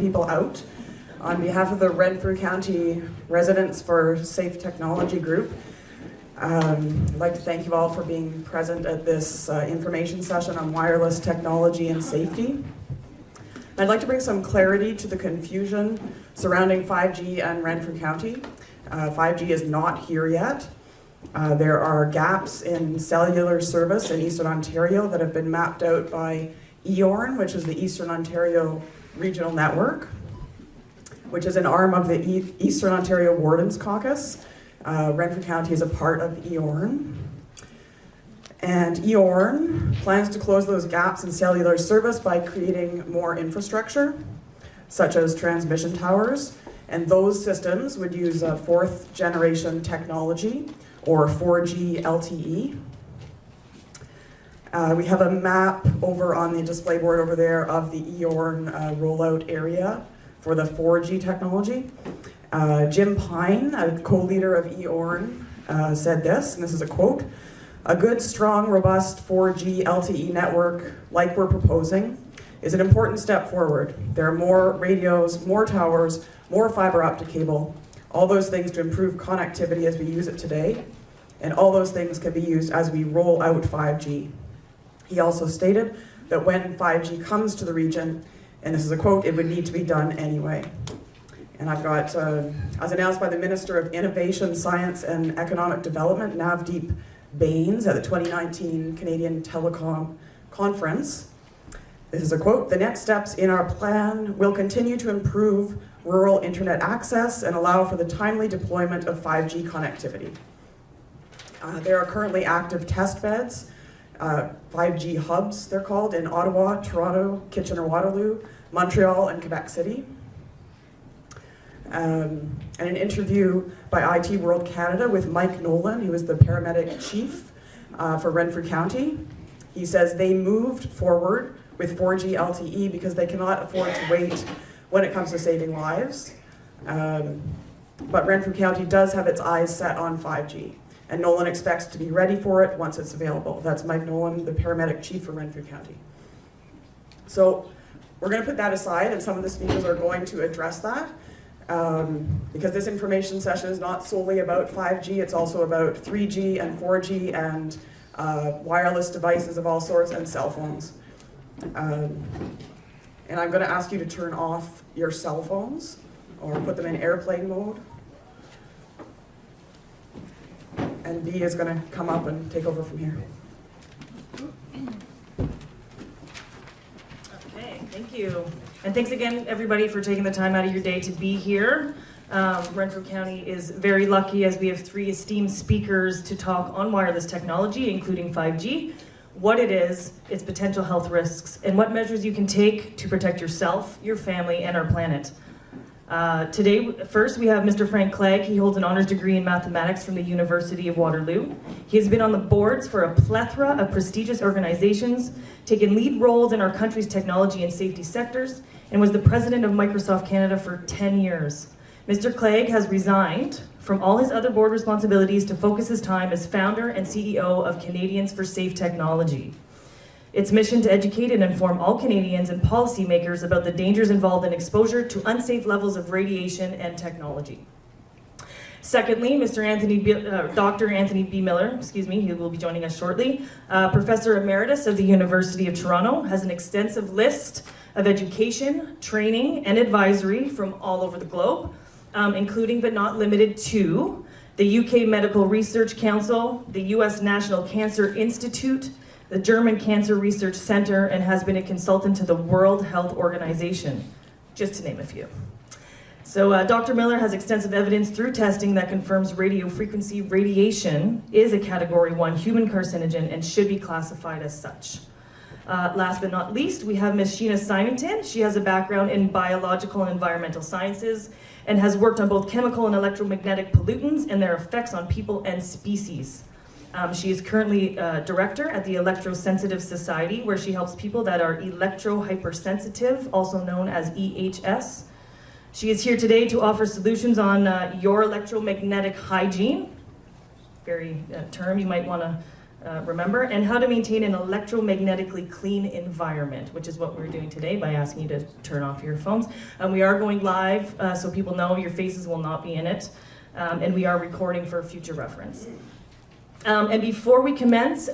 people out. On behalf of the Renfrew County Residents for Safe Technology Group, I'd like to thank you all for being present at this information session on wireless technology and safety. I'd like to bring some clarity to the confusion surrounding 5G and Renfrew County. 5G is not here yet. There are gaps in cellular service in Eastern Ontario that have been mapped out by EORN, which is the Eastern Ontario Regional Network, which is an arm of the Eastern Ontario Wardens Caucus. Renfrew County is a part of EORN. And EORN plans to close those gaps in cellular service by creating more infrastructure, such as transmission towers. And those systems would use a fourth generation technology, or 4G LTE. We have a map over on the display board over there of the EORN rollout area for the 4G technology. Jim Pine, a co-leader of EORN, said this, and this is a quote: "A good, strong, robust 4G LTE network like we're proposing is an important step forward. There are more radios, more towers, more fiber optic cable, all those things to improve connectivity as we use it today, and all those things can be used as we roll out 5G. He also stated that when 5G comes to the region, and this is a quote, "it would need to be done anyway." And I've got, as announced by the Minister of Innovation, Science and Economic Development, Navdeep Bains, at the 2019 Canadian Telecom Conference, this is a quote: "The next steps in our plan will continue to improve rural internet access and allow for the timely deployment of 5G connectivity." There are currently active test beds, 5G hubs they're called, in Ottawa, Toronto, Kitchener-Waterloo, Montreal, and Quebec City. And an interview by IT World Canada with Mike Nolan, who is the paramedic chief for Renfrew County. He says they moved forward with 4G LTE because they cannot afford to wait when it comes to saving lives. But Renfrew County does have its eyes set on 5G, and Nolan expects to be ready for it once it's available. That's Mike Nolan, the paramedic chief for Renfrew County. So we're going to put that aside, and some of the speakers are going to address that. Because this information session is not solely about 5G, it's also about 3G and 4G and wireless devices of all sorts and cell phones. And I'm going to ask you to turn off your cell phones or put them in airplane mode. And B is going to come up and take over from here. Okay, thank you. And thanks again, everybody, for taking the time out of your day to be here. Renfrew County is very lucky as we have 3 esteemed speakers to talk on wireless technology, including 5G, what it is, its potential health risks, and what measures you can take to protect yourself, your family, and our planet. Today, first, we have Mr. Frank Clegg. He holds an honors degree in mathematics from the University of Waterloo. He has been on the boards for a plethora of prestigious organizations, taken lead roles in our country's technology and safety sectors, and was the president of Microsoft Canada for 10 years. Mr. Clegg has resigned from all his other board responsibilities to focus his time as founder and CEO of Canadians for Safe Technology. Its mission to educate and inform all Canadians and policymakers about the dangers involved in exposure to unsafe levels of radiation and technology. Secondly, Dr. Anthony B. Miller, he will be joining us shortly, Professor Emeritus of the University of Toronto, has an extensive list of education, training, and advisory from all over the globe, including but not limited to the UK Medical Research Council, the US National Cancer Institute, the German Cancer Research Center, and has been a consultant to the World Health Organization, just to name a few. So Dr. Miller has extensive evidence through testing that confirms radiofrequency radiation is a Category 1 human carcinogen and should be classified as such. Last but not least, we have Ms. Sheena Symington. She has a background in biological and environmental sciences and has worked on both chemical and electromagnetic pollutants and their effects on people and species. She is currently director at the Electrosensitive Society, where she helps people that are electro-hypersensitive, also known as EHS. She is here today to offer solutions on your electromagnetic hygiene. Very term you might want to remember, and how to maintain an electromagnetically clean environment, which is what we're doing today by asking you to turn off your phones. We are going live, so people know your faces will not be in it, and we are recording for future reference. And before we commence,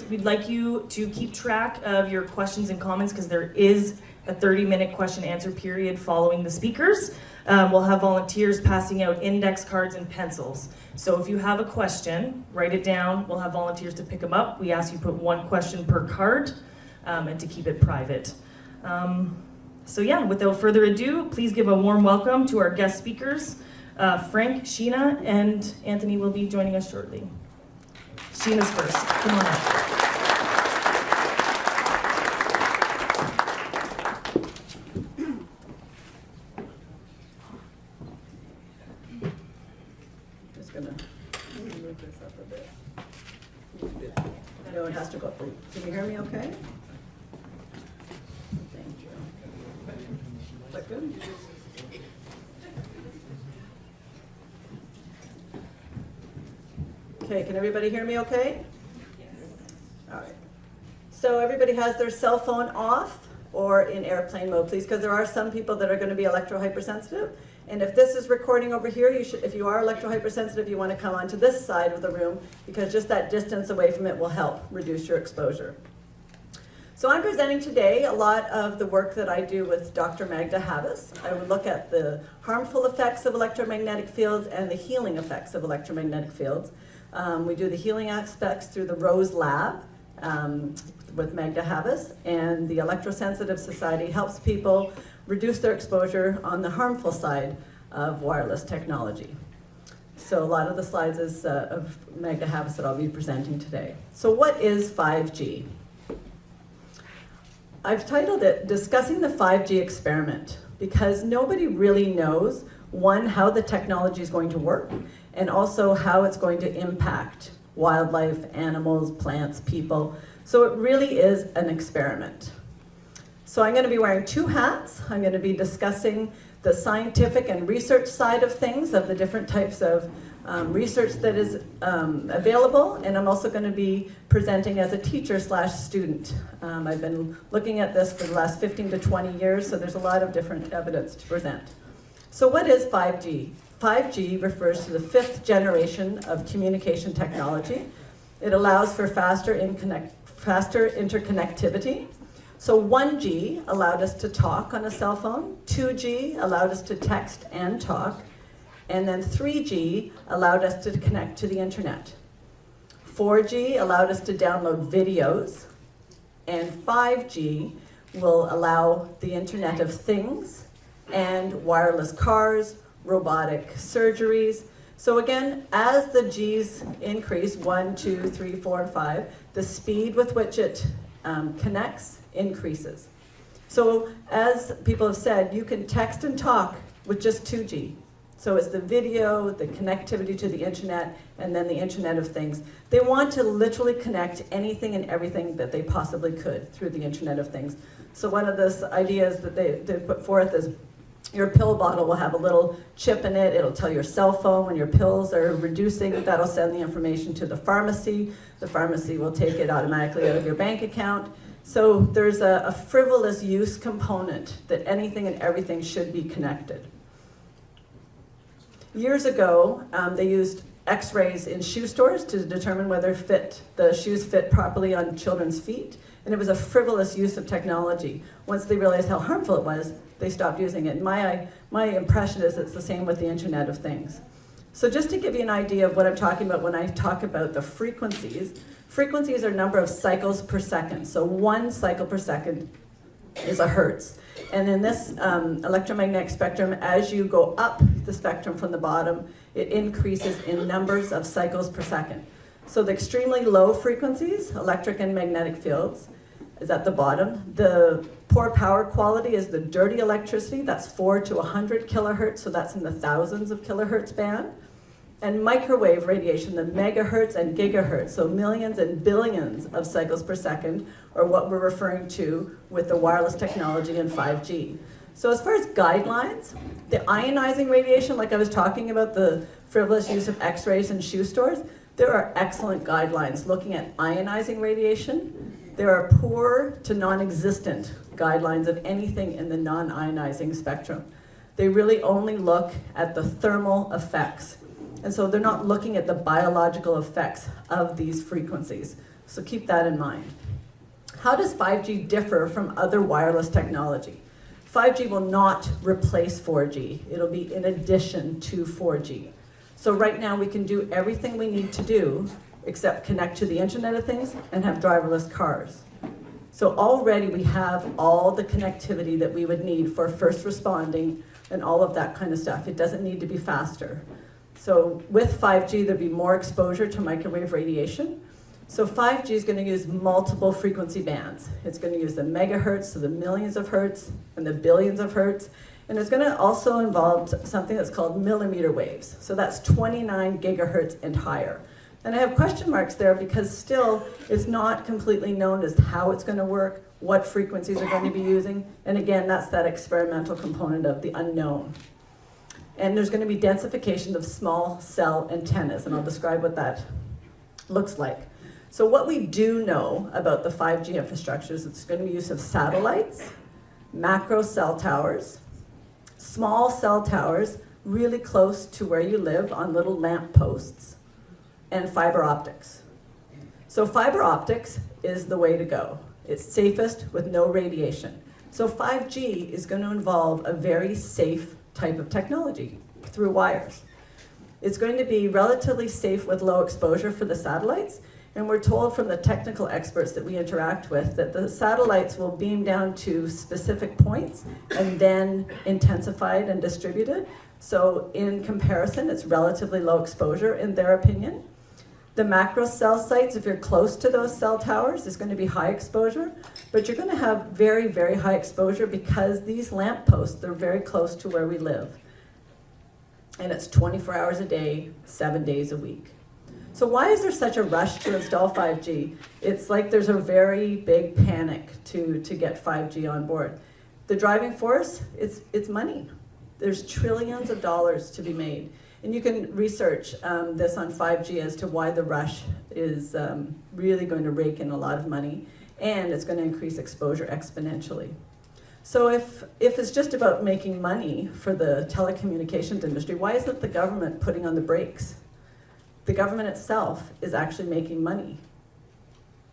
we'd like you to keep track of your questions and comments, because there is a 30-minute question answer period following the speakers. We'll have volunteers passing out index cards and pencils. So if you have a question, write it down. We'll have volunteers to pick them up. We ask you put one question per card, and to keep it private. So yeah, without further ado, please give a warm welcome to our guest speakers. Frank, Sheena, and Anthony will be joining us shortly. Sheena's first. Come on up. Just gonna move this up a bit. No, it has to go up. Can you hear me okay? Thank you. Is that good? Okay, can everybody hear me okay? Yes. All right. So everybody has their cell phone off or in airplane mode, please, because there are some people that are going to be electro-hypersensitive. And if this is recording over here, if you are electro-hypersensitive, you want to come onto this side of the room, because just that distance away from it will help reduce your exposure. So I'm presenting today a lot of the work that I do with Dr. Magda Havas. I would look at the harmful effects of electromagnetic fields and the healing effects of electromagnetic fields. We do the healing aspects through the Rose Lab with Magda Havas, and the Electrosensitive Society helps people reduce their exposure on the harmful side of wireless technology. So a lot of the slides is of Magda Havas that I'll be presenting today. So what is 5G? I've titled it Discussing the 5G Experiment, because nobody really knows, one, how the technology is going to work, and also how it's going to impact wildlife, animals, plants, people. So it really is an experiment. So I'm going to be wearing two hats. I'm going to be discussing the scientific and research side of things, of the different types of research that is available, and I'm also going to be presenting as a teacher/student. I've been looking at this for the last 15 to 20 years, so there's a lot of different evidence to present. So what is 5G? 5G refers to the 5th generation of communication technology. It allows for faster interconnectivity. So 1G allowed us to talk on a cell phone, 2G allowed us to text and talk, and then 3G allowed us to connect to the internet. 4G allowed us to download videos, and 5G will allow the Internet of Things and wireless cars, robotic surgeries. So again, as the G's increase, 1, 2, 3, 4, and 5, the speed with which it connects increases. So as people have said, you can text and talk with just 2G. So it's the video, the connectivity to the internet, and then the Internet of Things. They want to literally connect anything and everything that they possibly could through the Internet of Things. So one of the ideas that they put forth is your pill bottle will have a little chip in it. It'll tell your cell phone when your pills are reducing. That'll send the information to the pharmacy. The pharmacy will take it automatically out of your bank account. So there's a frivolous use component that anything and everything should be connected. Years ago, they used x-rays in shoe stores to determine whether the shoes fit properly on children's feet. And it was a frivolous use of technology. Once they realized how harmful it was, they stopped using it. My impression is it's the same with the Internet of Things. So just to give you an idea of what I'm talking about when I talk about the frequencies, frequencies are number of cycles per second. So 1 cycle per second is a hertz. And in this electromagnetic spectrum, as you go up the spectrum from the bottom, it increases in numbers of cycles per second. So the extremely low frequencies, electric and magnetic fields, is at the bottom. The poor power quality is the dirty electricity. That's 4 to 100 kilohertz, so that's in the thousands of kilohertz band. And microwave radiation, the megahertz and gigahertz, so millions and billions of cycles per second, are what we're referring to with the wireless technology and 5G. So as far as guidelines, the ionizing radiation, like I was talking about, the frivolous use of x-rays in shoe stores, There are excellent guidelines looking at ionizing radiation. There are poor to non-existent guidelines of anything in the non-ionizing spectrum. They really only look at the thermal effects. And so they're not looking at the biological effects of these frequencies. So keep that in mind. How does 5G differ from other wireless technology? 5G will not replace 4G. It'll be in addition to 4G. So right now we can do everything we need to do except connect to the Internet of Things and have driverless cars. So already we have all the connectivity that we would need for first responding and all of that kind of stuff. It doesn't need to be faster. So with 5G, there'll be more exposure to microwave radiation. So 5G is going to use multiple frequency bands. It's going to use the megahertz, so the millions of hertz, and the billions of hertz. And it's going to also involve something that's called millimeter waves. So that's 29 gigahertz and higher. And I have question marks there because still it's not completely known as how it's going to work, what frequencies are going to be using. And again, that's that experimental component of the unknown. And there's going to be densification of small cell antennas, and I'll describe what that looks like. So what we do know about the 5G infrastructure is it's going to be use of satellites, macro cell towers, small cell towers really close to where you live on little lamp posts, and fiber optics. So fiber optics is the way to go. It's safest with no radiation. So 5G is going to involve a very safe type of technology through wires. It's going to be relatively safe with low exposure for the satellites, and we're told from the technical experts that we interact with that the satellites will beam down to specific points and then intensified and distributed. So in comparison, it's relatively low exposure in their opinion. The macro cell sites, if you're close to those cell towers, is going to be high exposure, but you're going to have very, very high exposure because these lamp posts, they're very close to where we live. And it's 24 hours a day, 7 days a week. So why is there such a rush to install 5G? It's like there's a very big panic to get 5G on board. The driving force, it's money. There's trillions of dollars to be made. And you can research this on 5G as to why the rush is really going to rake in a lot of money, and it's going to increase exposure exponentially. So if it's just about making money for the telecommunications industry, why isn't the government putting on the brakes? The government itself is actually making money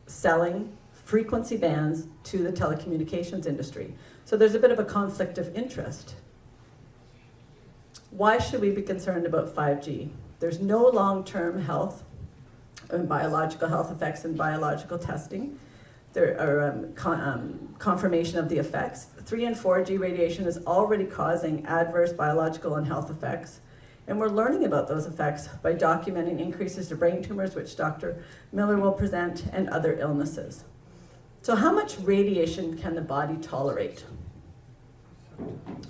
selling frequency bands to the telecommunications industry. So there's a bit of a conflict of interest. Why should we be concerned about 5G? There's no long-term health and biological health effects in biological testing. There are confirmation of the effects. 3 and 4G radiation is already causing adverse biological and health effects. And we're learning about those effects by documenting increases to brain tumors, which Dr. Miller will present, and other illnesses. So how much radiation can the body tolerate?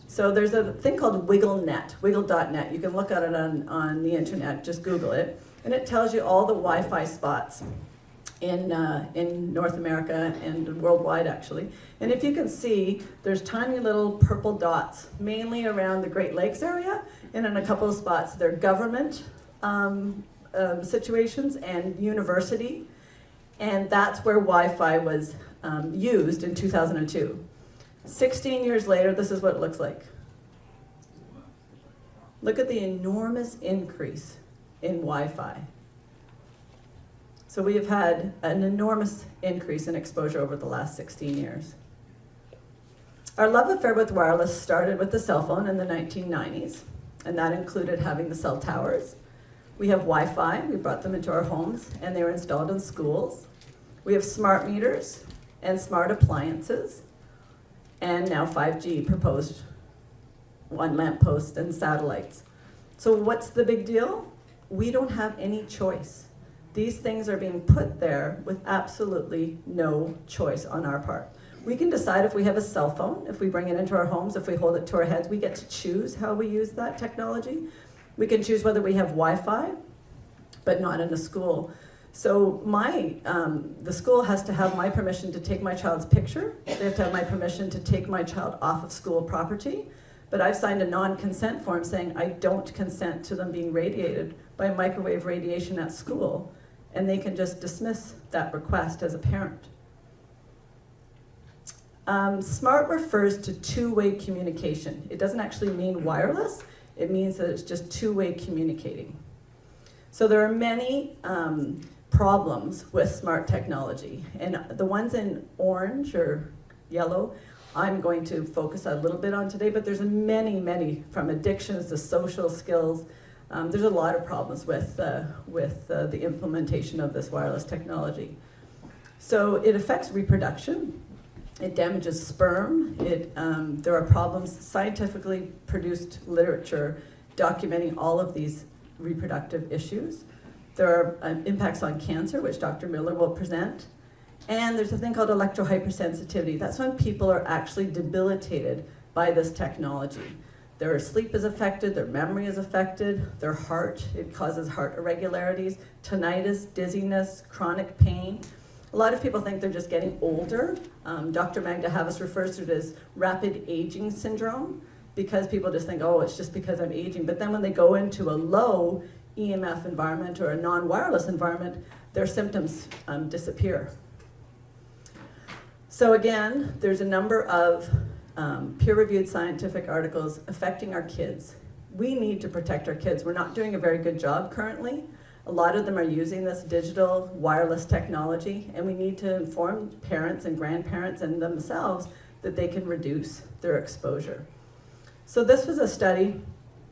So there's a thing called wiggle.net. You can look at it on the internet, just Google it. And it tells you all the Wi-Fi spots in North America and worldwide, actually. And if you can see, there's tiny little purple dots, mainly around the Great Lakes area, and in a couple of spots, they're government situations and university. And that's where Wi-Fi was used in 2002. 16 years later, this is what it looks like. Look at the enormous increase in Wi-Fi. So we have had an enormous increase in exposure over the last 16 years. Our love affair with wireless started with the cell phone in the 1990s, and that included having the cell towers. We have Wi-Fi, we brought them into our homes, and they were installed in schools. We have smart meters and smart appliances, and now 5G proposed on lampposts and satellites. So what's the big deal? We don't have any choice. These things are being put there with absolutely no choice on our part. We can decide if we have a cell phone, if we bring it into our homes, if we hold it to our heads. We get to choose how we use that technology. We can choose whether we have Wi-Fi, but not in a school. So the school has to have my permission to take my child's picture. They have to have my permission to take my child off of school property. But I've signed a non-consent form saying I don't consent to them being radiated by microwave radiation at school, and they can just dismiss that request as a parent. SMART refers to two-way communication. It doesn't actually mean wireless, it means that it's just two-way communicating. So there are many problems with SMART technology, and the ones in orange or yellow I'm going to focus a little bit on today, but there's many, from addictions to social skills. There's a lot of problems with the implementation of this wireless technology. So it affects reproduction, it damages sperm, there are problems, scientifically produced literature documenting all of these reproductive issues. There are impacts on cancer, which Dr. Miller will present. And there's a thing called electrohypersensitivity. That's when people are actually debilitated by this technology. Their sleep is affected, their memory is affected, their heart, it causes heart irregularities, tinnitus, dizziness, chronic pain. A lot of people think they're just getting older. Dr. Magda Havas refers to it as rapid aging syndrome, because people just think, oh, it's just because I'm aging. But then when they go into a low EMF environment or a non-wireless environment, their symptoms disappear. So again, there's a number of peer-reviewed scientific articles affecting our kids. We need to protect our kids. We're not doing a very good job currently. A lot of them are using this digital wireless technology, and we need to inform parents and grandparents and themselves that they can reduce their exposure. So this was a study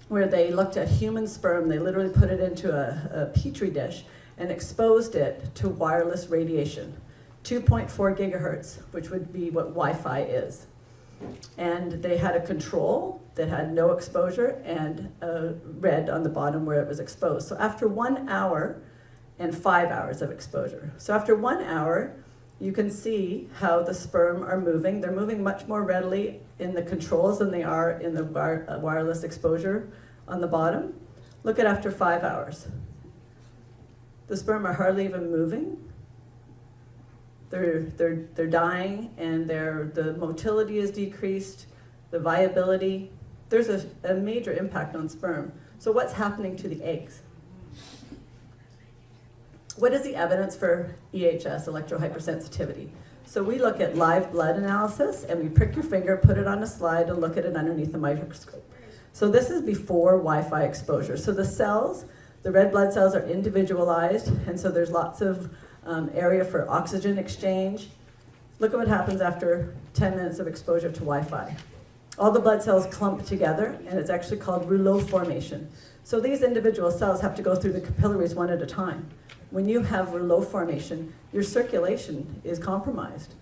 where they looked at human sperm. They literally put it into a petri dish and exposed it to wireless radiation. 2.4 gigahertz, which would be what Wi-Fi is. And they had a control that had no exposure and red on the bottom where it was exposed. So after 1 hour and 5 hours of exposure. So after 1 hour, you can see how the sperm are moving. They're moving much more readily in the controls than they are in the wireless exposure on the bottom. Look at after 5 hours. The sperm are hardly even moving. They're dying, and the motility is decreased, the viability. There's a major impact on sperm. So what's happening to the eggs? What is the evidence for EHS, electrohypersensitivity? So we look at live blood analysis, and we prick your finger, put it on a slide, and look at it underneath the microscope. So this is before Wi-Fi exposure. So the cells, the red blood cells, are individualized, and so there's lots of area for oxygen exchange. Look at what happens after 10 minutes of exposure to Wi-Fi. All the blood cells clump together, and it's actually called rouleau formation. So these individual cells have to go through the capillaries one at a time. When you have rouleau formation, your circulation is compromised.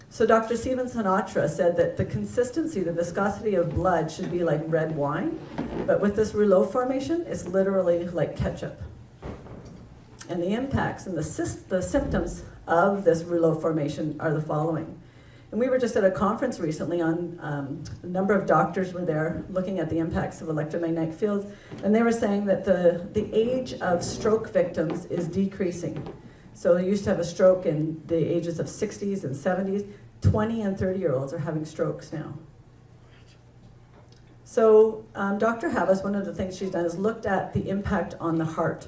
So Dr. Stephen Sinatra said that the consistency, the viscosity of blood should be like red wine, but with this rouleau formation, it's literally like ketchup. And the impacts and the symptoms of this rouleau formation are the following. And we were just at a conference recently on, a number of doctors were there looking at the impacts of electromagnetic fields, and they were saying that the age of stroke victims is decreasing. So you used to have a stroke in the ages of 60s and 70s. 20 and 30-year-olds are having strokes now. So Dr. Havas, one of the things she's done is looked at the impact on the heart.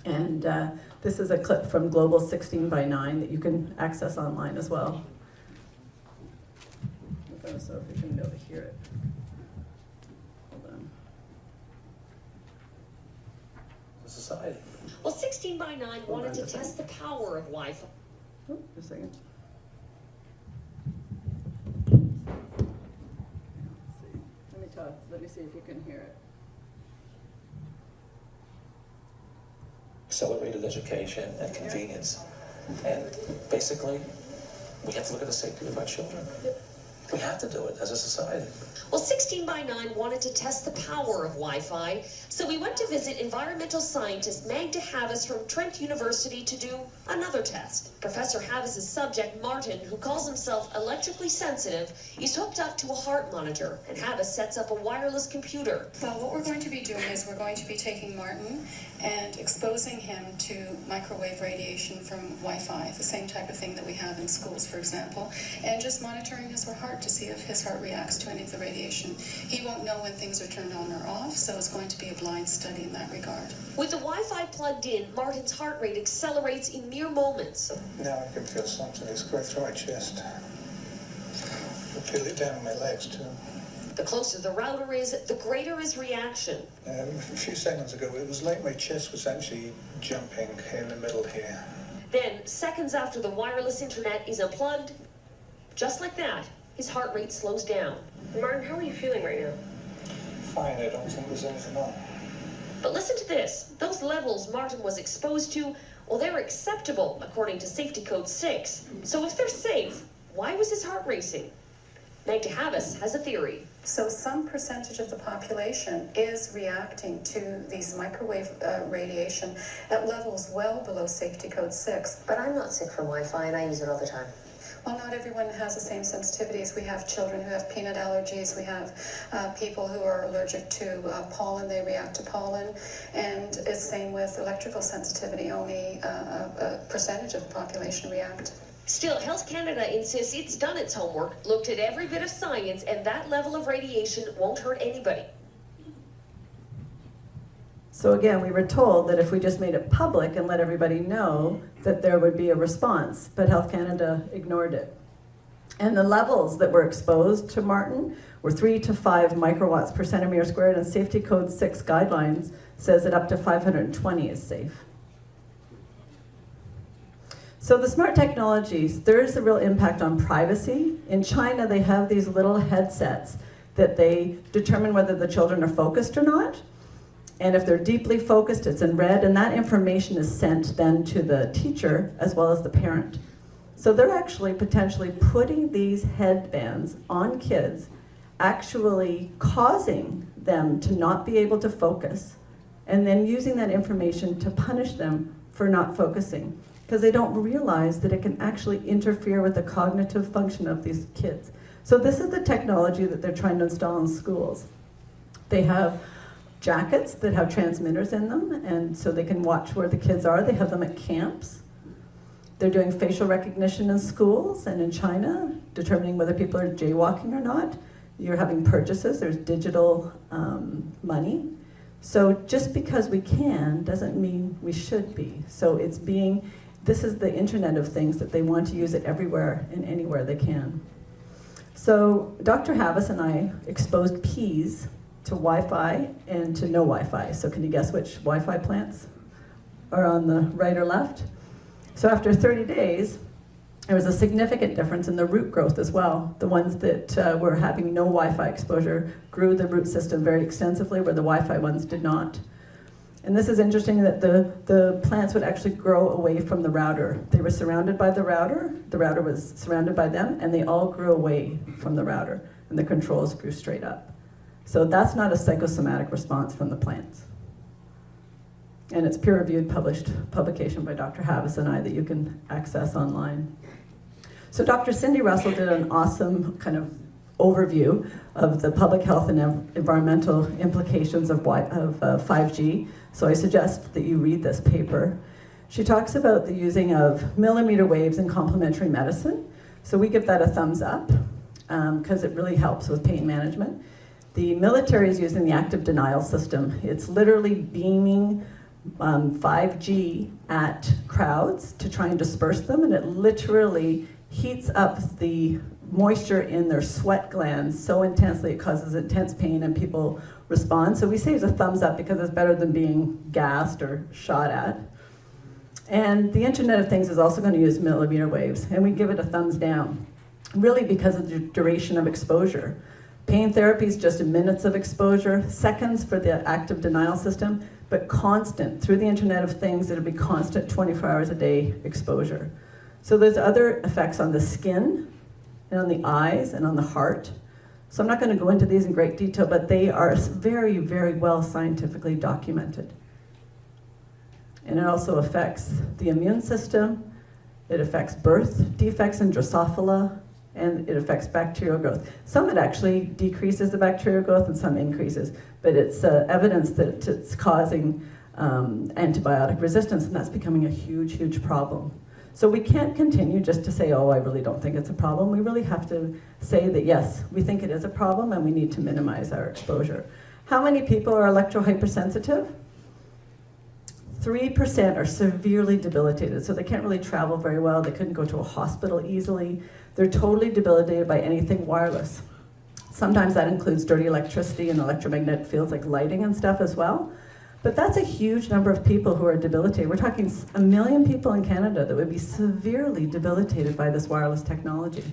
And this is a clip from Global 16:9 that you can access online as well. So if you can be able to hear it. Hold on. Society. Well, 16:9 wanted to test the power of Wi-Fi. Oh, just a second. Let me talk. Let me see if you can hear it. Accelerated education and convenience. And basically, we have to look at the safety of our children. We have to do it as a society. Well, 16:9 wanted to test the power of Wi-Fi, so we went to visit environmental scientist Magda Havas from Trent University to do another test. Professor Havas' subject, Martin, who calls himself electrically sensitive, is hooked up to a heart monitor, and Havas sets up a wireless computer. So what we're going to be doing is we're going to be taking Martin and exposing him to microwave radiation from Wi-Fi, the same type of thing that we have in schools, for example, and just monitoring his heart heart to see if his heart reacts to any of the radiation. He won't know when things are turned on or off, so it's going to be a blind study in that regard. With the Wi-Fi plugged in, Martin's heart rate accelerates in mere moments. Now I can feel something. It's going through my chest. I feel it down my legs too. The closer the router is, the greater his reaction. A few seconds ago, it was like my chest was actually jumping in the middle here. Then, seconds after the wireless internet is unplugged, just like that, his heart rate slows down. Martin, how are you feeling right now? Fine, I don't think there's anything on. But listen to this. Those levels Martin was exposed to, well, they're acceptable according to Safety Code 6. So if they're safe, why was his heart racing? Meg DeHavis has a theory. So some percentage of the population is reacting to these microwave radiation at levels well below Safety Code 6. But I'm not sick from Wi-Fi and I use it all the time. Well, not everyone has the same sensitivities. We have children who have peanut allergies. We have people who are allergic to pollen. They react to pollen. And it's the same with electrical sensitivity. Only a percentage of the population react. Still, Health Canada insists it's done its homework, looked at every bit of science, and that level of radiation won't hurt anybody. So again, we were told that if we just made it public and let everybody know that there would be a response, but Health Canada ignored it. And the levels that were exposed to Martin were 3 to 5 microwatts per centimeter squared, and Safety Code 6 guidelines says that up to 520 is safe. So the smart technologies, there is a real impact on privacy. In China, they have these little headsets that they determine whether the children are focused or not. And if they're deeply focused, it's in red, and that information is sent then to the teacher as well as the parent. So they're actually potentially putting these headbands on kids, actually causing them to not be able to focus, and then using that information to punish them for not focusing, because they don't realize that it can actually interfere with the cognitive function of these kids. So this is the technology that they're trying to install in schools. They have jackets that have transmitters in them, and so they can watch where the kids are. They have them at camps. They're doing facial recognition in schools and in China, determining whether people are jaywalking or not. You're having purchases, there's digital money. So just because we can doesn't mean we should be. So this is the Internet of Things, that they want to use it everywhere and anywhere they can. So Dr. Havis and I exposed peas to Wi-Fi and to no Wi-Fi. So can you guess which Wi-Fi plants are on the right or left? So after 30 days, there was a significant difference in the root growth as well. The ones that were having no Wi-Fi exposure grew the root system very extensively, where the Wi-Fi ones did not. And this is interesting that the plants would actually grow away from the router. They were surrounded by the router was surrounded by them, and they all grew away from the router, and the controls grew straight up. So that's not a psychosomatic response from the plants. And it's peer-reviewed, published publication by Dr. Havis and I that you can access online. So Dr. Cindy Russell did an awesome kind of overview of the public health and environmental implications of 5G. So I suggest that you read this paper. She talks about the using of millimeter waves in complementary medicine. So we give that a thumbs up because it really helps with pain management. The military is using the active denial system. It's literally beaming 5G at crowds to try and disperse them, and it literally heats up the moisture in their sweat glands so intensely it causes intense pain, and people respond. So we say it's a thumbs up because it's better than being gassed or shot at. And the Internet of Things is also going to use millimeter waves, and we give it a thumbs down, really because of the duration of exposure. Pain therapy is just minutes of exposure, seconds for the active denial system, but constant. Through the Internet of Things, it'll be constant 24 hours a day exposure. So there's other effects on the skin, and on the eyes, and on the heart. So I'm not going to go into these in great detail, but they are very, very well scientifically documented. And it also affects the immune system, it affects birth defects in Drosophila, and it affects bacterial growth. Some it actually decreases the bacterial growth and some increases, but it's evidence that it's causing antibiotic resistance, and that's becoming a huge, huge problem. So we can't continue just to say, oh, I really don't think it's a problem. We really have to say that, yes, we think it is a problem and we need to minimize our exposure. How many people are electrohypersensitive? 3% are severely debilitated, so they can't really travel very well. They couldn't go to a hospital easily. They're totally debilitated by anything wireless. Sometimes that includes dirty electricity and electromagnetic fields like lighting and stuff as well. But that's a huge number of people who are debilitated. We're talking 1 million people in Canada that would be severely debilitated by this wireless technology.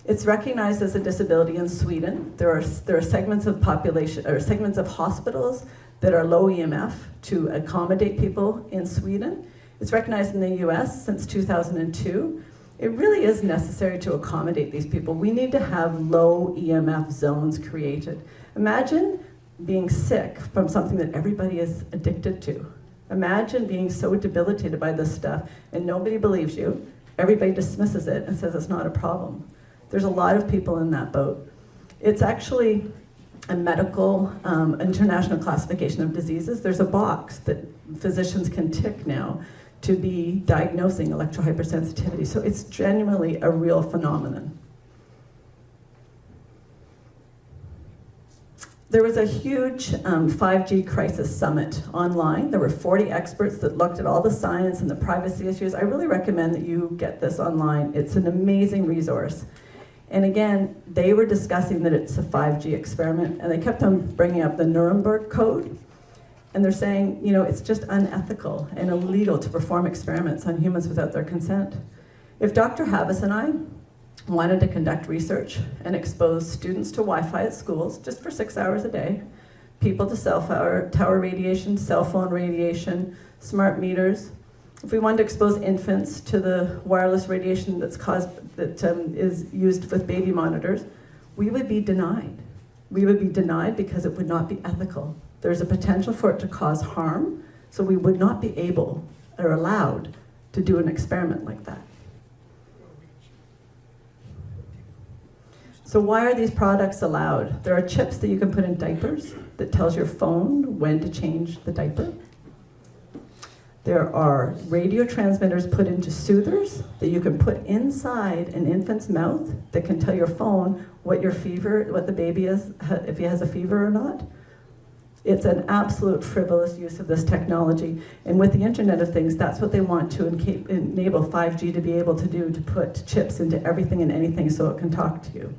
It's recognized as a disability in Sweden. There are segments of population, or segments of hospitals that are low EMF to accommodate people in Sweden. It's recognized in the US since 2002. It really is necessary to accommodate these people. We need to have low EMF zones created. Imagine being sick from something that everybody is addicted to. Imagine being so debilitated by this stuff and nobody believes you. Everybody dismisses it and says it's not a problem. There's a lot of people in that boat. It's actually a medical international classification of diseases. There's a box that physicians can tick now to be diagnosing electrohypersensitivity. So it's genuinely a real phenomenon. There was a huge 5G crisis summit online. There were 40 experts that looked at all the science and the privacy issues. I really recommend that you get this online. It's an amazing resource. And again, they were discussing that it's a 5G experiment, and they kept on bringing up the Nuremberg Code. And they're saying, you know, it's just unethical and illegal to perform experiments on humans without their consent. If Dr. Havas and I wanted to conduct research and expose students to Wi-Fi at schools just for 6 hours a day, people to cell tower radiation, cell phone radiation, smart meters, if we wanted to expose infants to the wireless radiation that is used with baby monitors, we would be denied. We would be denied because it would not be ethical. There's a potential for it to cause harm, so we would not be able or allowed to do an experiment like that. So why are these products allowed? There are chips that you can put in diapers that tells your phone when to change the diaper. There are radio transmitters put into soothers that you can put inside an infant's mouth that can tell your phone what your fever, what the baby is, if he has a fever or not. It's an absolute frivolous use of this technology. And with the Internet of Things, that's what they want to enable 5G to be able to do, to put chips into everything and anything so it can talk to you.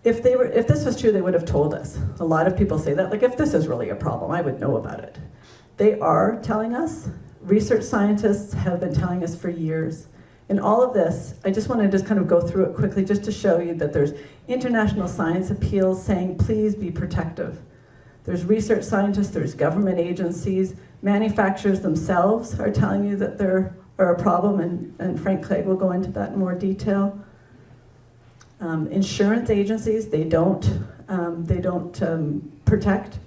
If this was true, they would have told us. A lot of people say that, like, if this is really a problem, I would know about it. They are telling us. Research scientists have been telling us for years. In all of this, I just want to just kind of go through it quickly just to show you that there's international science appeals saying, please be protective. There's research scientists, there's government agencies, manufacturers themselves are telling you that there are a problem, and Frank Clegg will go into that in more detail. Insurance agencies, they don't protect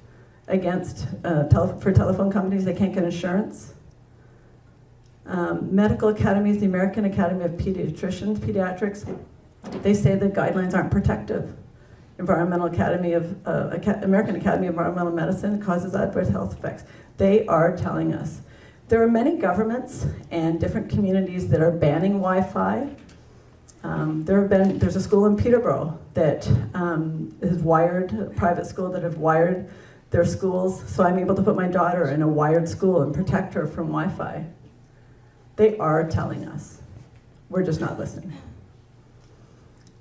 against, for telephone companies, they can't get insurance. Medical academies, the American Academy of Pediatrics, they say the guidelines aren't protective. American Academy of Environmental Medicine causes adverse health effects. They are telling us. There are many governments and different communities that are banning Wi-Fi. There's a school in Peterborough that is wired, a private school that have wired their schools, so I'm able to put my daughter in a wired school and protect her from Wi-Fi. They are telling us. We're just not listening.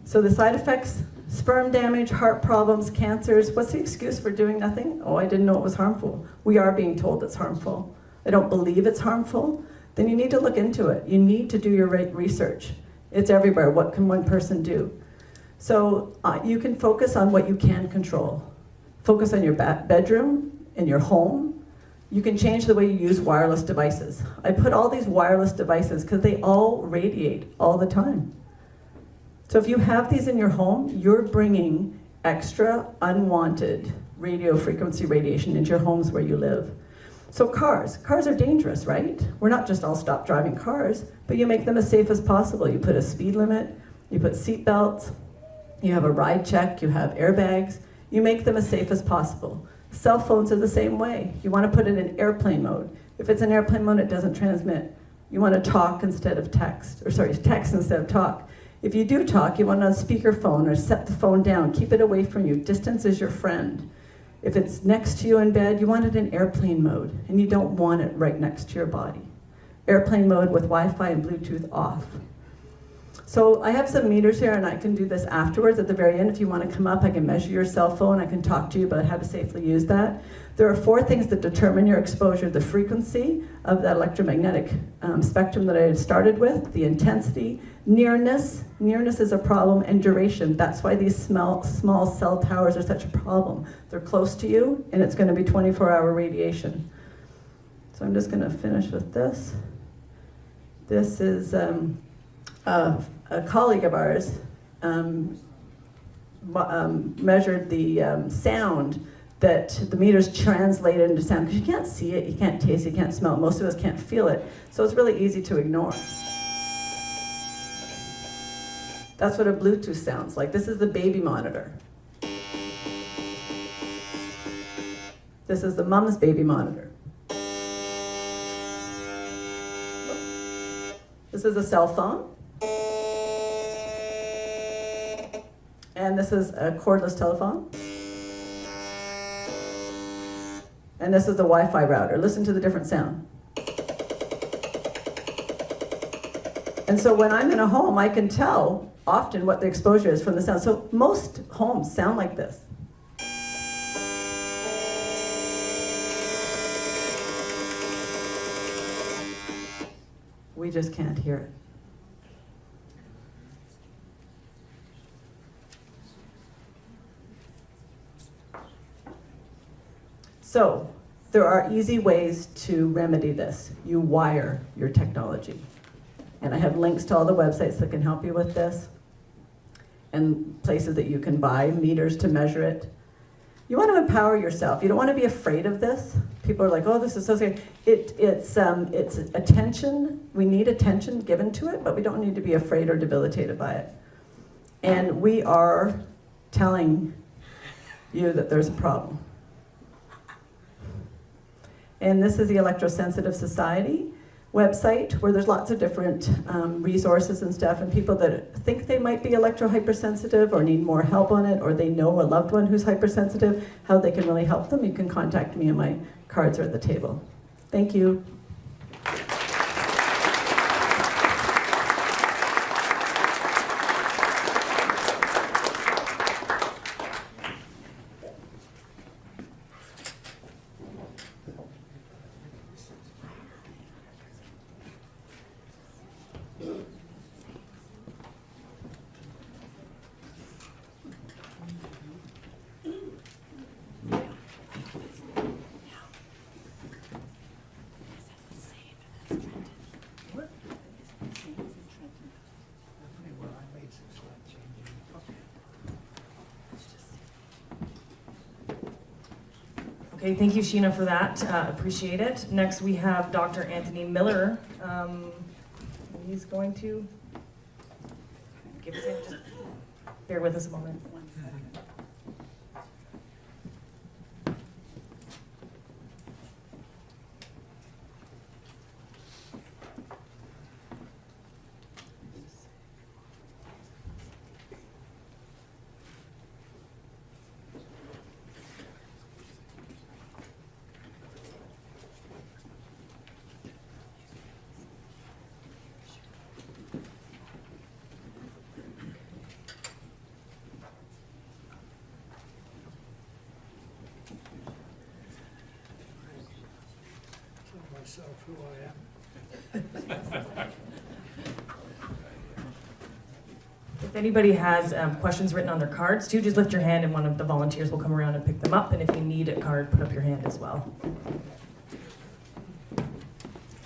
So the side effects, sperm damage, heart problems, cancers. What's the excuse for doing nothing? Oh, I didn't know it was harmful. We are being told it's harmful. I don't believe it's harmful. Then you need to look into it. You need to do your research. It's everywhere. What can one person do? So you can focus on what you can control. Focus on your bedroom, in your home. You can change the way you use wireless devices. I put all these wireless devices because they all radiate all the time. So if you have these in your home, you're bringing extra unwanted radio frequency radiation into your homes where you live. So cars are dangerous, right? We're not just all stop driving cars, but you make them as safe as possible. You put a speed limit, you put seat belts, you have a ride check, you have airbags, you make them as safe as possible. Cell phones are the same way. You want to put it in airplane mode. If it's in airplane mode, it doesn't transmit You want to talk instead of text, or sorry, text instead of talk. If you do talk, you want it on speakerphone or set the phone down. Keep it away from you. Distance is your friend. If it's next to you in bed, you want it in airplane mode, and you don't want it right next to your body. Airplane mode with Wi-Fi and Bluetooth off. So I have some meters here, and I can do this afterwards at the very end. If you want to come up, I can measure your cell phone. I can talk to you about how to safely use that. There are 4 things that determine your exposure: the frequency of that electromagnetic spectrum that I had started with, the intensity, nearness. Nearness is a problem, and duration. That's why these small cell towers are such a problem. They're close to you, and it's going to be 24-hour radiation. So I'm just going to finish with this. This is a colleague of ours measured the sound that the meters translated into sound, because you can't see it, you can't taste it, you can't smell it, most of us can't feel it, so it's really easy to ignore. That's what a Bluetooth sounds like. This is the baby monitor. This is the mom's baby monitor. This is a cell phone. And this is a cordless telephone. And this is the Wi-Fi router. Listen to the different sound. And so when I'm in a home, I can tell often what the exposure is from the sound. So most homes sound like this. We just can't hear it. So there are easy ways to remedy this. You wire your technology. And I have links to all the websites that can help you with this, and places that you can buy meters to measure it. You want to empower yourself. You don't want to be afraid of this. People are like, oh, this is so scary. It's attention. We need attention given to it, but we don't need to be afraid or debilitated by it. And we are telling you that there's a problem. And this is the Electrosensitive Society website, where there's lots of different resources and stuff, and people that think they might be electro-hypersensitive or need more help on it, or they know a loved one who's hypersensitive, how they can really help them. You can contact me, and my cards are at the table. Thank you. Okay, thank you, Sheena, for that. Appreciate it. Next, we have Dr. Anthony Miller. He's going to give us just bear with us a moment. Myself who I am. If anybody has questions written on their cards too, just lift your hand and one of the volunteers will come around and pick them up. And if you need a card, put up your hand as well.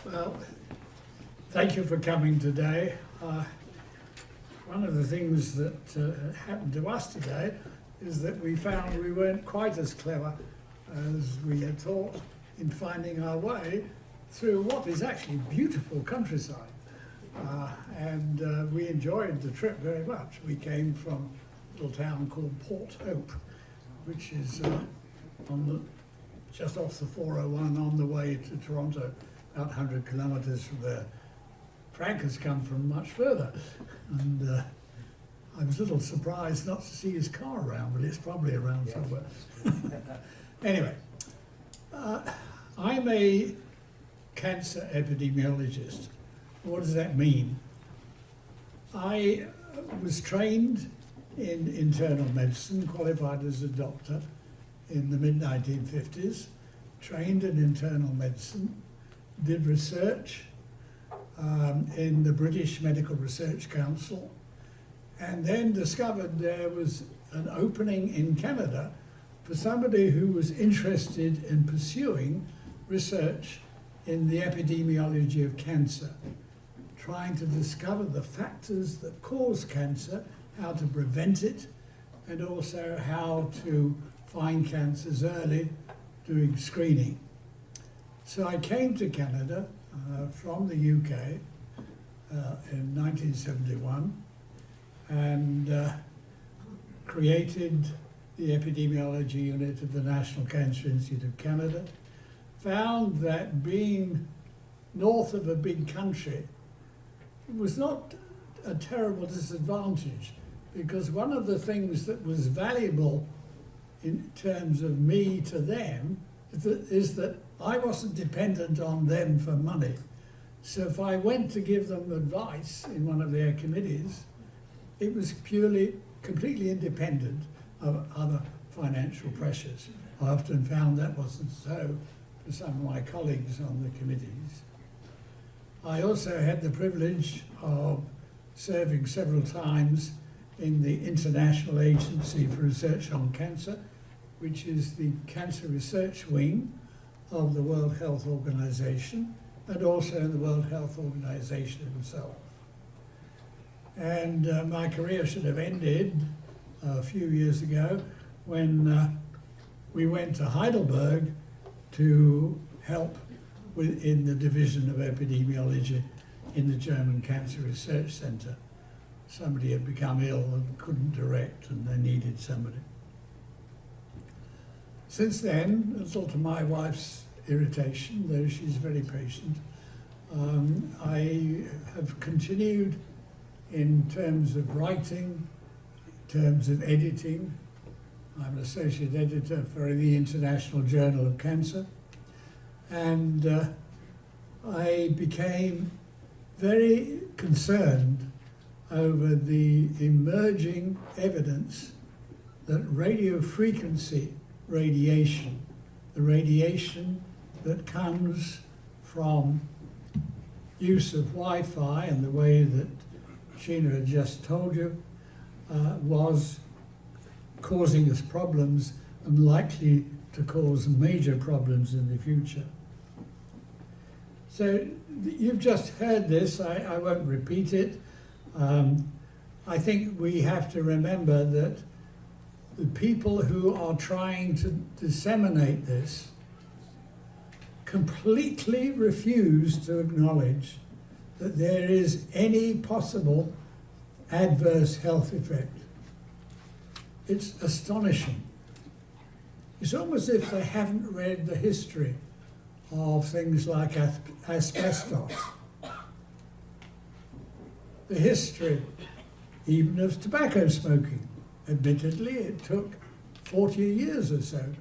Well, thank you for coming today. One of the things that happened to us today is that we found we weren't quite as clever as we had thought in finding our way through what is actually beautiful countryside. And we enjoyed the trip very much. We came from a little town called Port Hope, which is just off the 401 on the way to Toronto, about 100 kilometres from there. Frank has come from much further, and I was a little surprised not to see his car around, but it's probably around somewhere. Anyway, I'm a cancer epidemiologist. What does that mean? I was trained in internal medicine, qualified as a doctor in the mid-1950s, trained in internal medicine, did research in the British Medical Research Council, and then discovered there was an opening in Canada for somebody who was interested in pursuing research in the epidemiology of cancer, trying to discover the factors that cause cancer, how to prevent it, and also how to find cancers early, doing screening. So I came to Canada from the UK in 1971 and created the epidemiology unit of the National Cancer Institute of Canada, found that being north of a big country was not a terrible disadvantage, because one of the things that was valuable in terms of me to them is that I wasn't dependent on them for money. So if I went to give them advice in one of their committees, it was completely independent of other financial pressures. I often found that wasn't so for some of my colleagues on the committees. I also had the privilege of serving several times in the International Agency for Research on Cancer, which is the cancer research wing of the World Health Organization, and also in the World Health Organization itself. And my career should have ended a few years ago when we went to Heidelberg to help in the division of epidemiology in the German Cancer Research Center. Somebody had become ill and couldn't direct, and they needed somebody. Since then, a little to my wife's irritation, though she's very patient, I have continued in terms of writing, in terms of editing. I'm an associate editor for the International Journal of Cancer, and I became very concerned over the emerging evidence that radio frequency radiation, the radiation that comes from use of Wi-Fi and the way that Sheena had just told you, was causing us problems and likely to cause major problems in the future. So you've just heard this, I won't repeat it. I think we have to remember that the people who are trying to disseminate this completely refuse to acknowledge that there is any possible adverse health effect. It's astonishing. It's almost as if they haven't read the history of things like asbestos. The history even of tobacco smoking. Admittedly, it took 40 years or so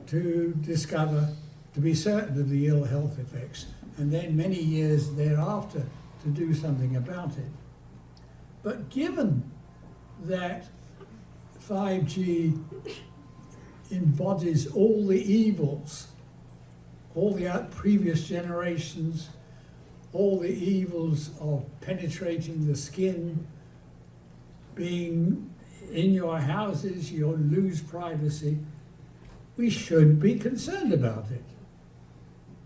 to discover, to be certain of the ill health effects, and then many years thereafter to do something about it. But given that 5G embodies all the evils, all the previous generations, all the evils of penetrating the skin, being in your houses, you'll lose privacy, we should be concerned about it.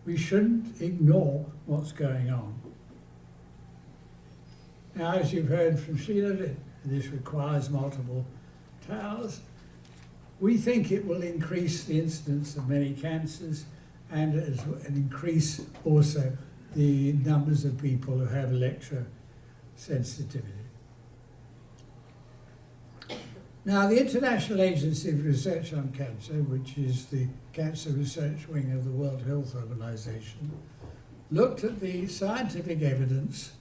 We shouldn't ignore what's going on. Now, as you've heard from Sheila, this requires multiple towers. We think it will increase the incidence of many cancers and increase also the numbers of people who have electrosensitivity. Now, the International Agency for Research on Cancer, which is the cancer research wing of the World Health Organization, looked at the scientific evidence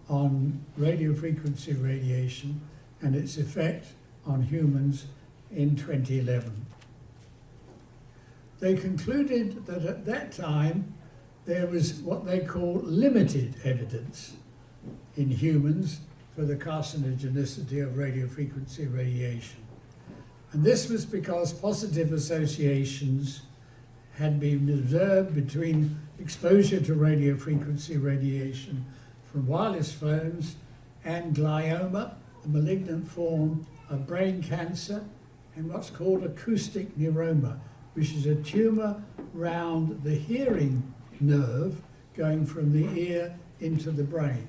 on radio frequency radiation and its effect on humans in 2011. They concluded that at that time there was what they call limited evidence in humans for the carcinogenicity of radio frequency radiation. And this was because positive associations had been observed between exposure to radio frequency radiation from wireless phones and glioma, a malignant form of brain cancer, and what's called acoustic neuroma, which is a tumour round the hearing nerve going from the ear into the brain.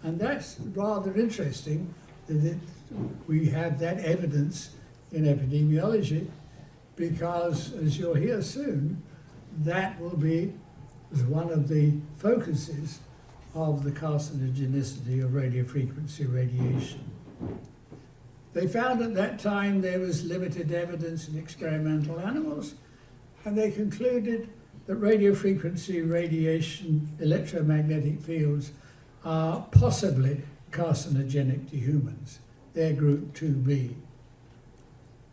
And that's rather interesting that we have that evidence in epidemiology, because, as you'll hear soon, that will be one of the focuses of the carcinogenicity of radio frequency radiation. They found at that time there was limited evidence in experimental animals, and they concluded that radio frequency radiation electromagnetic fields are possibly carcinogenic to humans. They're group 2B.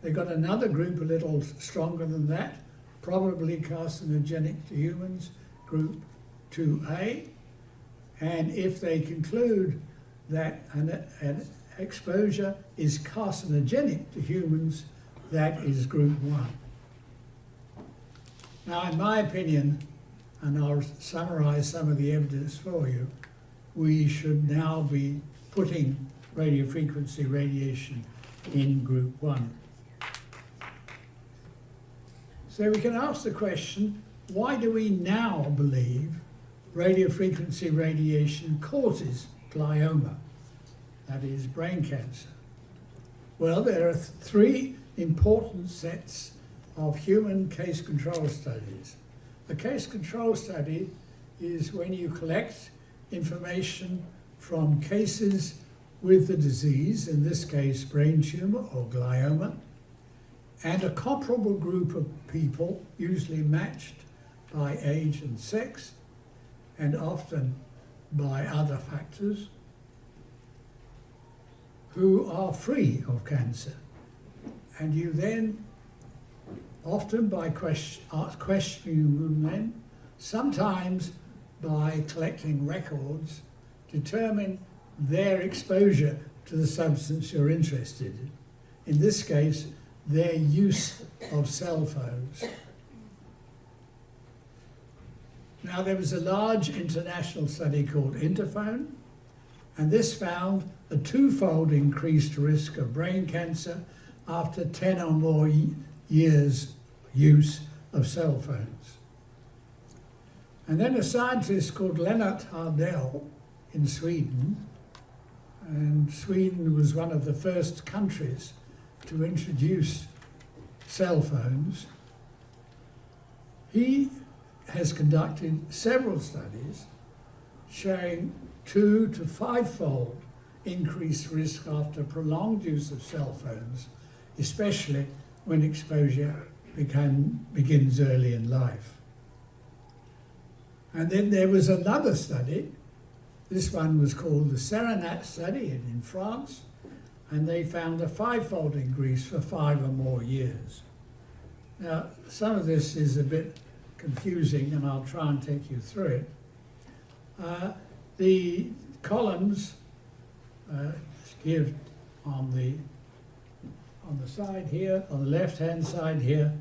They got another group a little stronger than that, probably carcinogenic to humans, group 2A. And if they conclude that an exposure is carcinogenic to humans, that is group 1. Now, in my opinion, and I'll summarize some of the evidence for you, we should now be putting radio frequency radiation in group 1. So we can ask the question, why do we now believe radio frequency radiation causes glioma, that is brain cancer? Well, there are 3 important sets of human case control studies. A case control study is when you collect information from cases with the disease, in this case brain tumor or glioma, and a comparable group of people, usually matched by age and sex, and often by other factors, who are free of cancer. And you then, often by questioning them then, sometimes by collecting records, determine their exposure to the substance you're interested in. In this case, their use of cell phones. Now, there was a large international study called Interphone, and this found a 2-fold increased risk of brain cancer after 10 or more years use of cell phones. And then a scientist called Lennart Hardell in Sweden, and Sweden was one of the first countries to introduce cell phones. He has conducted several studies showing 2 to 5-fold increased risk after prolonged use of cell phones, especially when exposure begins early in life. And then there was another study. This one was called the Serenat study in France, and they found a 5-fold increase for 5 or more years. Now, some of this is a bit confusing, and I'll try and take you through it. The columns give on the side here, on the left-hand side here,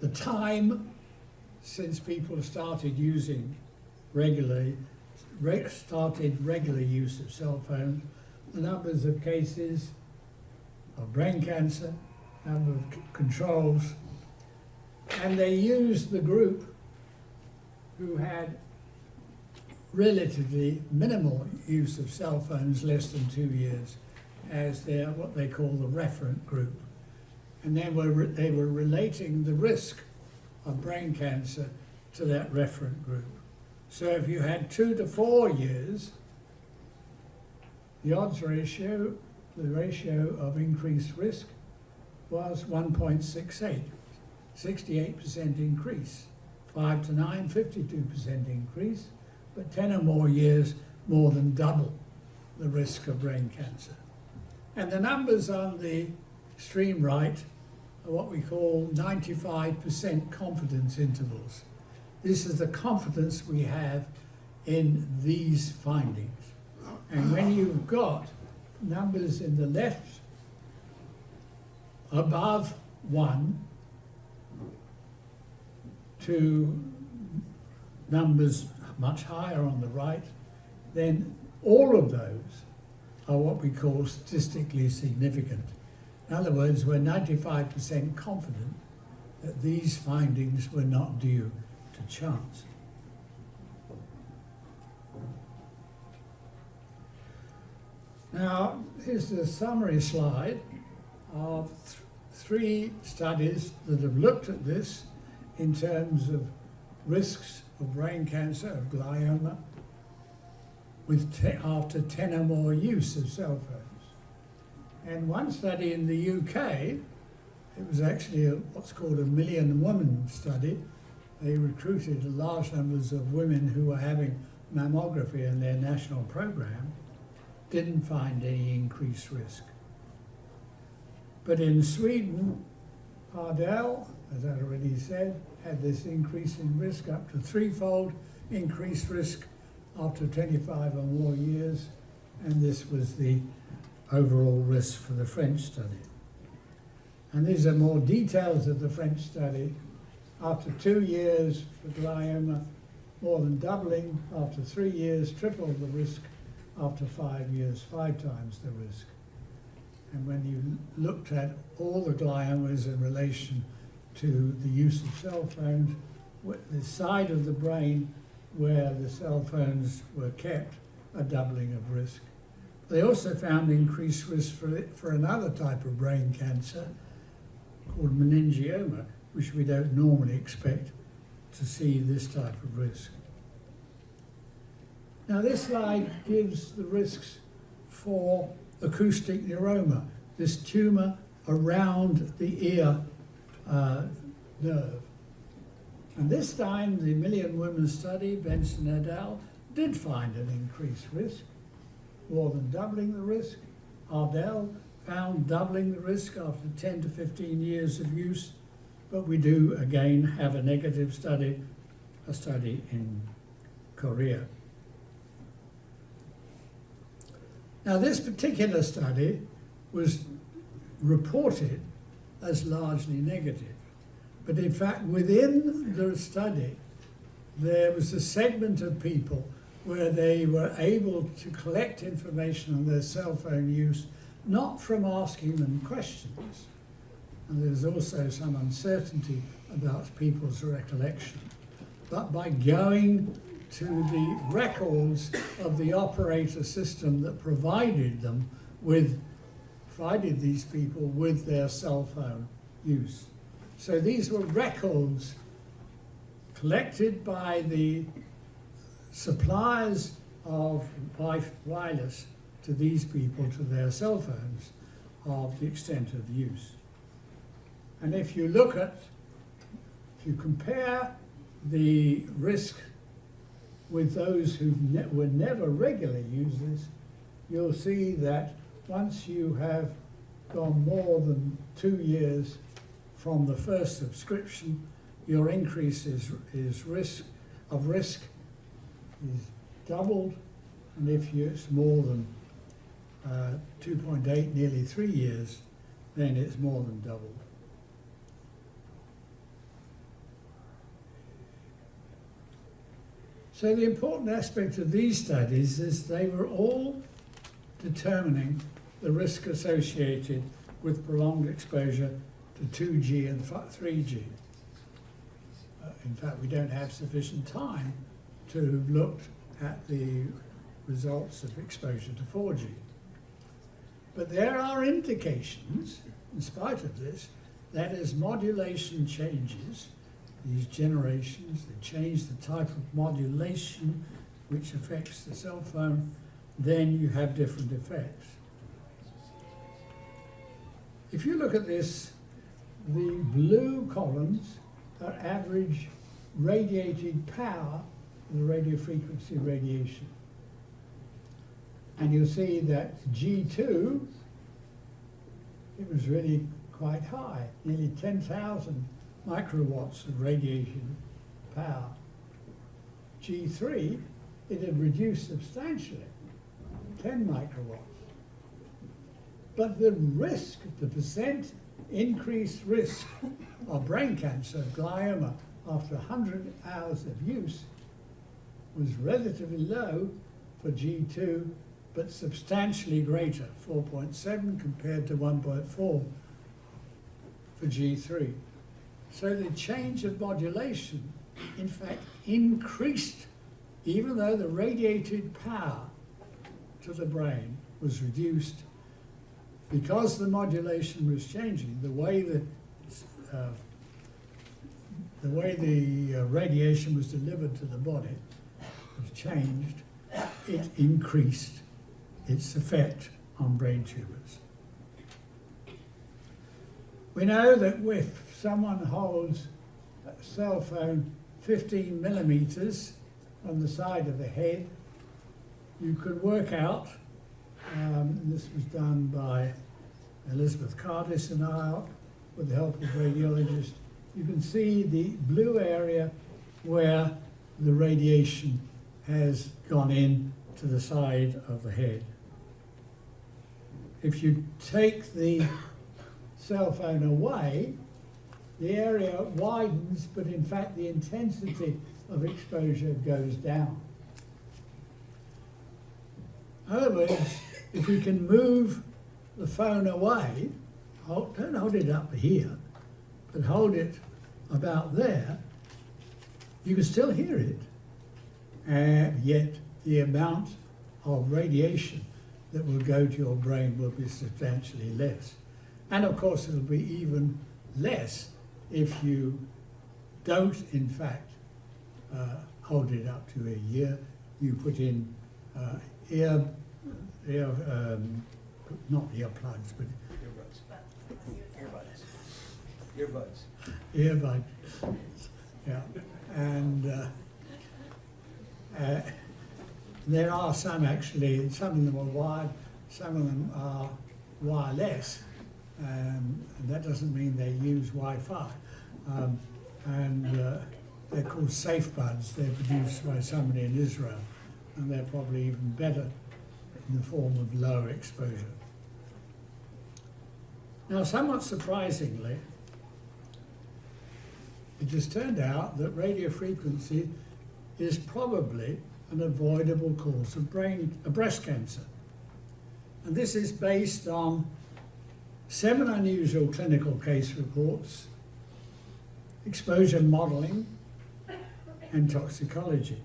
the time since people started using regular use of cell phones, the numbers of cases of brain cancer, number of controls, and they used the group who had relatively minimal use of cell phones, less than 2 years, as their what they call the referent group. And then they were relating the risk of brain cancer to that referent group. So if you had 2 to 4 years, the odds ratio, the ratio of increased risk, was 1.68, 68% increase. 5 to 9, 52% increase, but 10 or more years, more than double the risk of brain cancer. And the numbers on the extreme right are what we call 95% confidence intervals. This is the confidence we have in these findings. And when you've got numbers in the left above 1 to numbers much higher on the right, then all of those are what we call statistically significant. In other words, we're 95% confident that these findings were not due to chance. Now, here's the summary slide of three studies that have looked at this in terms of risks of brain cancer, of glioma, after 10 or more use of cell phones. And one study in the UK, it was actually what's called a million woman study. They recruited large numbers of women who were having mammography in their national program, didn't find any increased risk. But in Sweden, Ardell, as I already said, had this increase in risk, up to threefold increased risk after 25 or more years, and this was the overall risk for the French study. And these are more details of the French study. After 2 years for glioma, more than doubling. After 3 years, triple the risk. After 5 years, 5 times the risk. And when you looked at all the gliomas in relation to the use of cell phones, the side of the brain where the cell phones were kept, a doubling of risk. They also found increased risk for another type of brain cancer called meningioma, which we don't normally expect to see this type of risk. Now this slide gives the risks for acoustic neuroma, this tumor around the ear nerve. And this time, the Million Women study, Benson et al., did find an increased risk, more than doubling the risk. Ardell found doubling the risk after 10 to 15 years of use, but we do again have a negative study, a study in Korea. Now this particular study was reported as largely negative, but in fact within the study there was a segment of people where they were able to collect information on their cell phone use, not from asking them questions, and there's also some uncertainty about people's recollection, but by going to the records of the operator system that provided these people with their cell phone use. So these were records collected by the suppliers of wireless to these people, to their cell phones, of the extent of use. And if you compare the risk with those who were never regular users, you'll see that once you have gone more than 2 years from the first subscription, your increase is risk is doubled, and if it's more than 2.8, nearly 3 years, then it's more than doubled. So the important aspect of these studies is they were all determining the risk associated with prolonged exposure to 2G and 3G. In fact, we don't have sufficient time to have looked at the results of exposure to 4G. But there are indications, in spite of this, that as modulation changes, these generations, they change the type of modulation which affects the cell phone, then you have different effects. If you look at this, the blue columns are average radiated power of the radio frequency radiation. And you'll see that G2, it was really quite high, nearly 10,000 microwatts of radiation power. G3, it had reduced substantially, 10 microwatts. But the risk, the percent increased risk of brain cancer, glioma, after 100 hours of use was relatively low for G2, but substantially greater, 4.7 compared to 1.4 for G3. So the change of modulation, in fact, increased, even though the radiated power to the brain was reduced. Because the modulation was changing, the way the radiation was delivered to the body was changed. It increased its effect on brain tumors. We know that if someone holds a cell phone 15 millimeters on the side of the head, you could work out, this was done by Elizabeth Cardis and I with the help of radiologists, you can see the blue area where the radiation has gone in to the side of the head. If you take the cell phone away, the area widens, but in fact the intensity of exposure goes down. In other words, if we can move the phone away, don't hold it up here, but hold it about there, you can still hear it, and yet the amount of radiation that will go to your brain will be substantially less. And of course it'll be even less if you don't in fact hold it up to a ear. You put in not earplugs, but earbuds. Yeah, and there are some actually. Some of them are wired, some of them are wireless, and that doesn't mean they use Wi-Fi. They're called safe buds. They're produced by somebody in Israel, and they're probably even better in the form of lower exposure. Now, somewhat surprisingly, it has turned out that radio frequency is probably an avoidable cause of breast cancer. And this is based on 7 unusual clinical case reports, exposure modeling, and toxicology.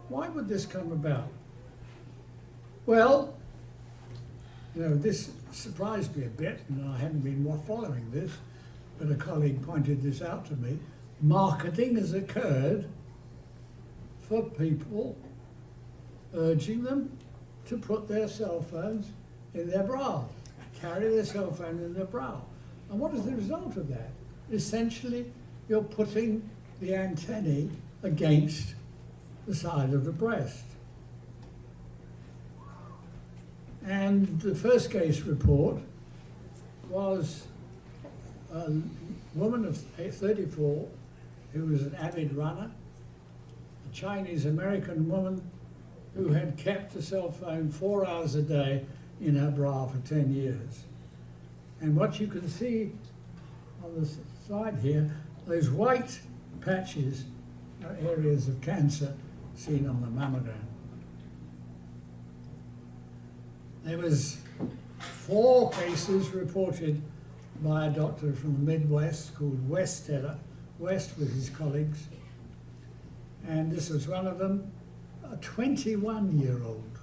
Why would this come about? Well, this surprised me a bit, and I hadn't been following this, but a colleague pointed this out to me. Marketing has occurred for people urging them to put their cell phones in their bra, carry their cell phone in their bra. And what is the result of that? Essentially, you're putting the antennae against the side of the breast. And the first case report was a woman of 34 who was an avid runner, a Chinese-American woman who had kept a cell phone 4 hours a day in her bra for 10 years. And what you can see on the side here, those white patches are areas of cancer seen on the mammogram. There was 4 cases reported by a doctor from the Midwest called West with his colleagues. And this was one of them, a 21-year-old.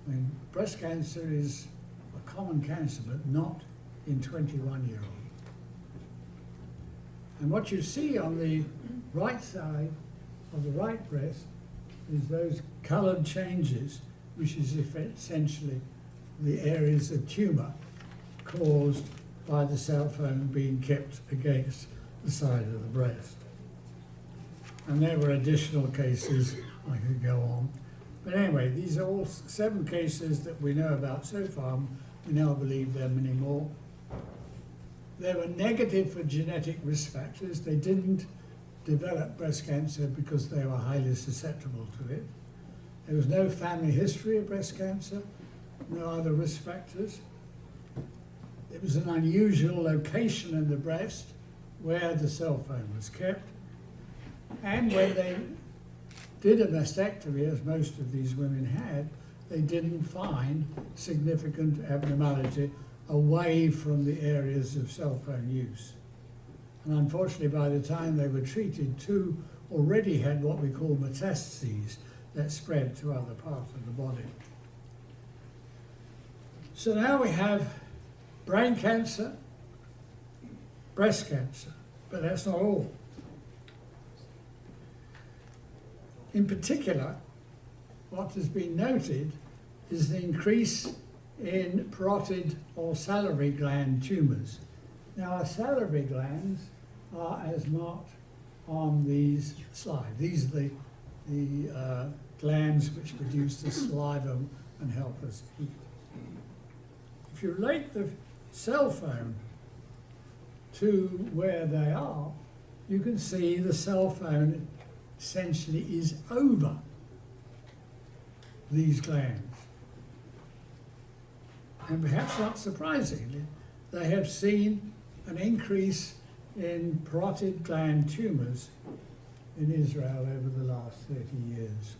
I mean, breast cancer is a common cancer, but not in 21-year-olds. And what you see on the right side of the right breast is those coloured changes, which is essentially the areas of tumour caused by the cell phone being kept against the side of the breast. And there were additional cases, I could go on, But anyway, these are all 7 cases that we know about so far. We now believe there are many more. They were negative for genetic risk factors. They didn't develop breast cancer because they were highly susceptible to it. There was no family history of breast cancer, no other risk factors. It was an unusual location in the breast where the cell phone was kept. And when they did a mastectomy, as most of these women had, they didn't find significant abnormality away from the areas of cell phone use. And unfortunately, by the time they were treated, 2 already had what we call metastases that spread to other parts of the body. So now we have brain cancer, breast cancer, but that's not all. In particular, what has been noted is the increase in parotid or salivary gland tumours. Now, our salivary glands are as marked on these slides. These are the glands which produce the saliva and help us eat. If you relate the cell phone to where they are, you can see the cell phone essentially is over these glands. And perhaps not surprisingly, they have seen an increase in parotid gland tumours in Israel over the last 30 years,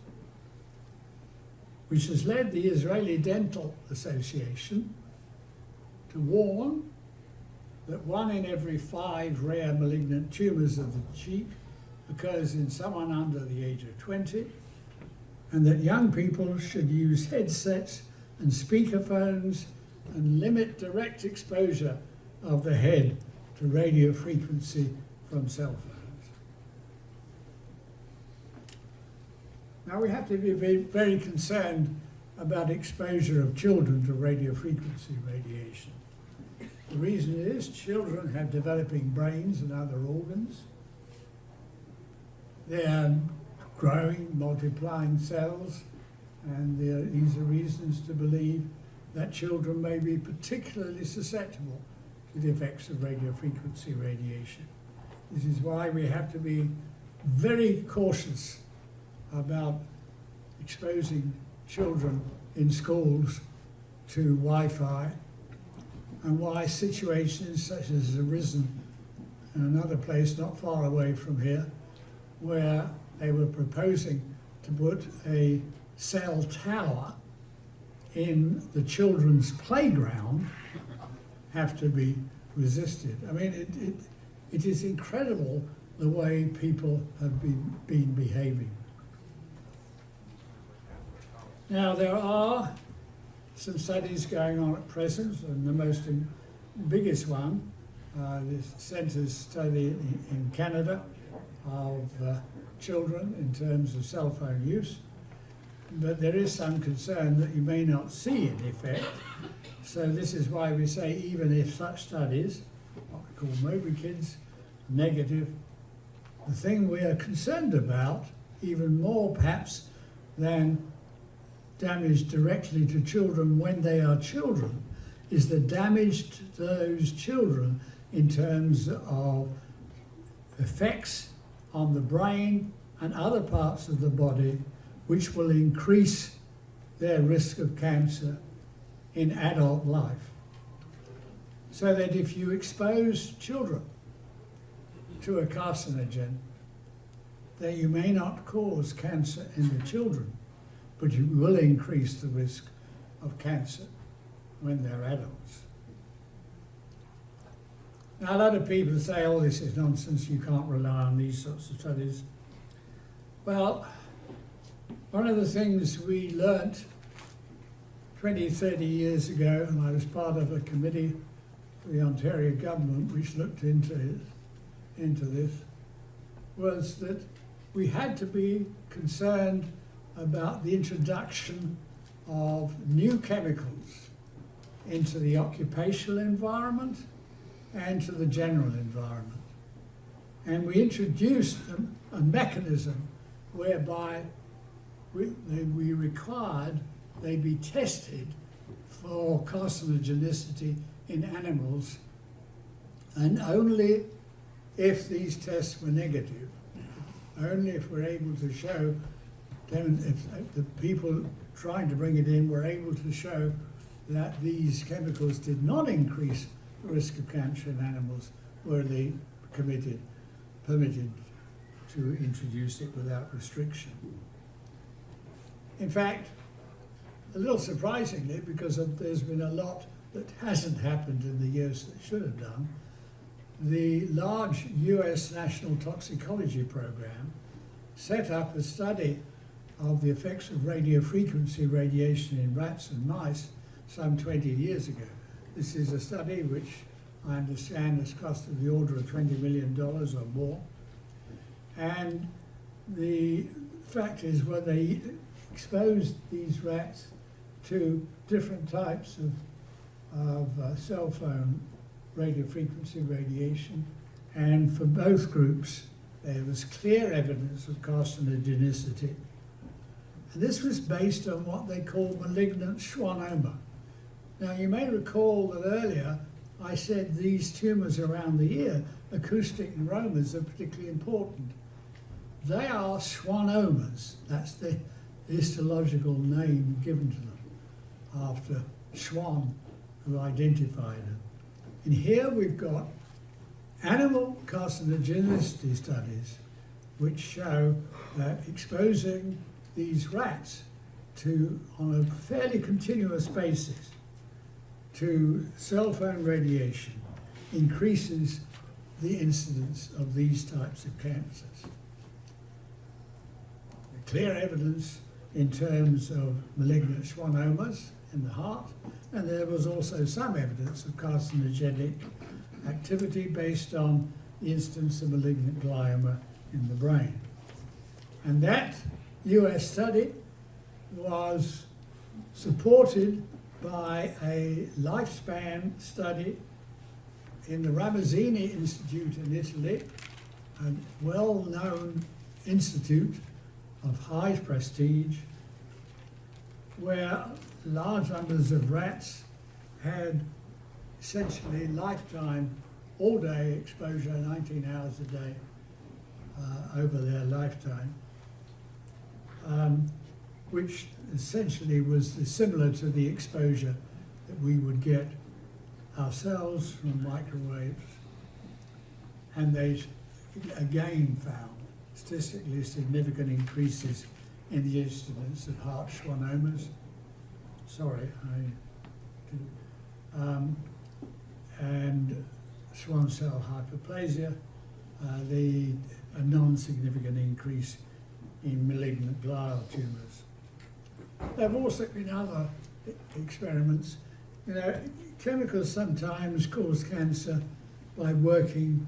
which has led the Israeli Dental Association to warn that 1 in every 5 rare malignant tumours of the cheek occurs in someone under the age of 20, and that young people should use headsets and speakerphones and limit direct exposure of the head to radio frequency from cell phones. Now we have to be very concerned about exposure of children to radio frequency radiation. The reason is children have developing brains and other organs. They are growing, multiplying cells, and these are reasons to believe that children may be particularly susceptible to the effects of radio frequency radiation. This is why we have to be very cautious about exposing children in schools to Wi-Fi, and why situations such as has arisen in another place not far away from here, where they were proposing to put a cell tower in the children's playground, have to be resisted. I mean, it is incredible the way people have been behaving. Now, there are some studies going on at present, and the biggest one, the Centre's study in Canada of children in terms of cell phone use. But there is some concern that you may not see an effect. So this is why we say even if such studies, what we call Moby Kids, are negative, the thing we are concerned about, even more perhaps than damage directly to children when they are children, is the damage to those children in terms of effects on the brain and other parts of the body, which will increase their risk of cancer in adult life. So that if you expose children to a carcinogen, that you may not cause cancer in the children, but you will increase the risk of cancer when they're adults. Now, a lot of people say, oh, this is nonsense, you can't rely on these sorts of studies. Well, one of the things we learnt 20, 30 years ago, and I was part of a committee for the Ontario government which looked into this, was that we had to be concerned about the introduction of new chemicals into the occupational environment and to the general environment. And we introduced a mechanism whereby we required they be tested for carcinogenicity in animals, and only if these tests were negative, only if we're able to show them, if the people trying to bring it in were able to show that these chemicals did not increase the risk of cancer in animals, were they permitted to introduce it without restriction. In fact, a little surprisingly, because there's been a lot that hasn't happened in the years that should have done, the large US National Toxicology Program set up a study of the effects of radiofrequency radiation in rats and mice some 20 years ago. This is a study which I understand has cost of the order of $20 million or more. And the fact is, when they exposed these rats to different types of cell phone radiofrequency radiation, and for both groups there was clear evidence of carcinogenicity. And this was based on what they call malignant schwannoma. Now, you may recall that earlier I said these tumours around the ear, acoustic neuromas, are particularly important. They are schwannomas. That's the histological name given to them after Schwann, who identified them. And here we've got animal carcinogenicity studies which show that exposing these rats to, on a fairly continuous basis, to cell phone radiation increases the incidence of these types of cancers. Clear evidence in terms of malignant schwannomas in the heart, and there was also some evidence of carcinogenic activity based on the instance of malignant glioma in the brain. And that US study was supported by a lifespan study in the Ramazzini Institute in Italy, a well-known institute of high prestige, where large numbers of rats had essentially lifetime, all-day exposure, 19 hours a day over their lifetime, which essentially was similar to the exposure that we would get ourselves from microwaves. And they again found statistically significant increases in the incidence of heart schwannomas. And Schwann cell hyperplasia, a non-significant increase in malignant glial tumours. There have also been other experiments. You know, chemicals sometimes cause cancer by working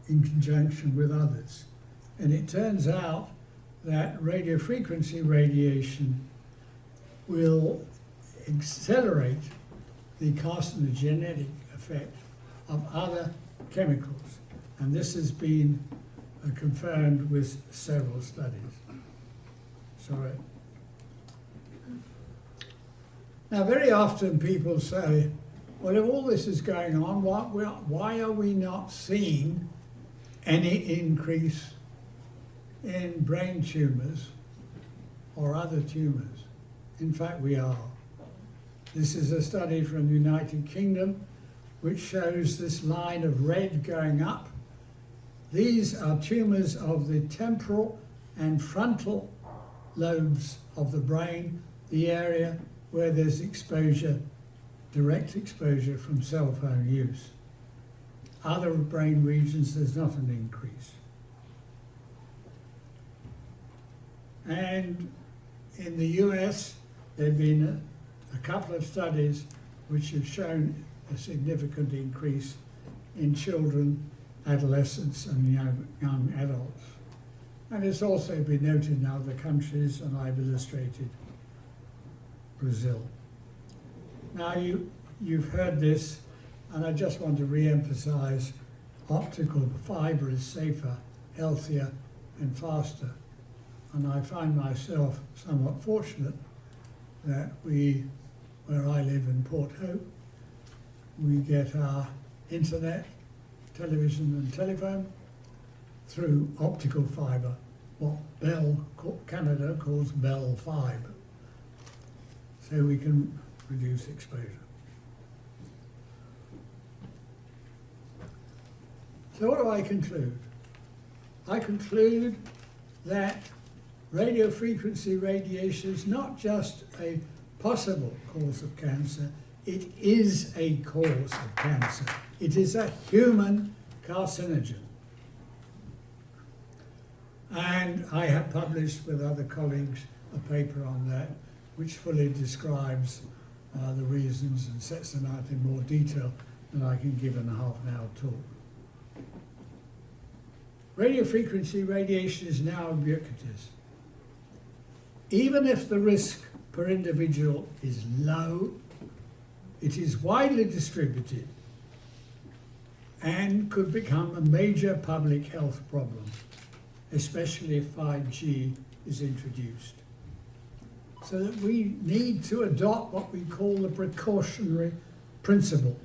in conjunction with others. And it turns out that radiofrequency radiation will accelerate the carcinogenic effect of other chemicals. And this has been confirmed with several studies. Sorry. Now, very often people say, well, if all this is going on, why are we not seeing any increase in brain tumours or other tumours? In fact, we are. This is a study from the United Kingdom which shows this line of red going up. These are tumours of the temporal and frontal lobes of the brain, the area where there's exposure, direct exposure from cell phone use. Other brain regions, there's not an increase. And in the US, there have been a couple of studies which have shown a significant increase in children, adolescents, and young adults. And it's also been noted in other countries, and I've illustrated Brazil. Now, you've heard this, and I just want to re-emphasize optical fibre is safer, healthier, and faster. And I find myself somewhat fortunate that where I live in Port Hope, we get our internet, television and telephone through optical fibre, what Canada calls Bell Fibre, so we can reduce exposure. So what do I conclude? I conclude that radio frequency radiation is not just a possible cause of cancer, it is a cause of cancer. It is a human carcinogen. And I have published with other colleagues a paper on that which fully describes the reasons and sets them out in more detail than I can give in a half an hour talk. Radio frequency radiation is now ubiquitous. Even if the risk per individual is low, it is widely distributed and could become a major public health problem, especially if 5G is introduced. So that we need to adopt what we call the precautionary principle.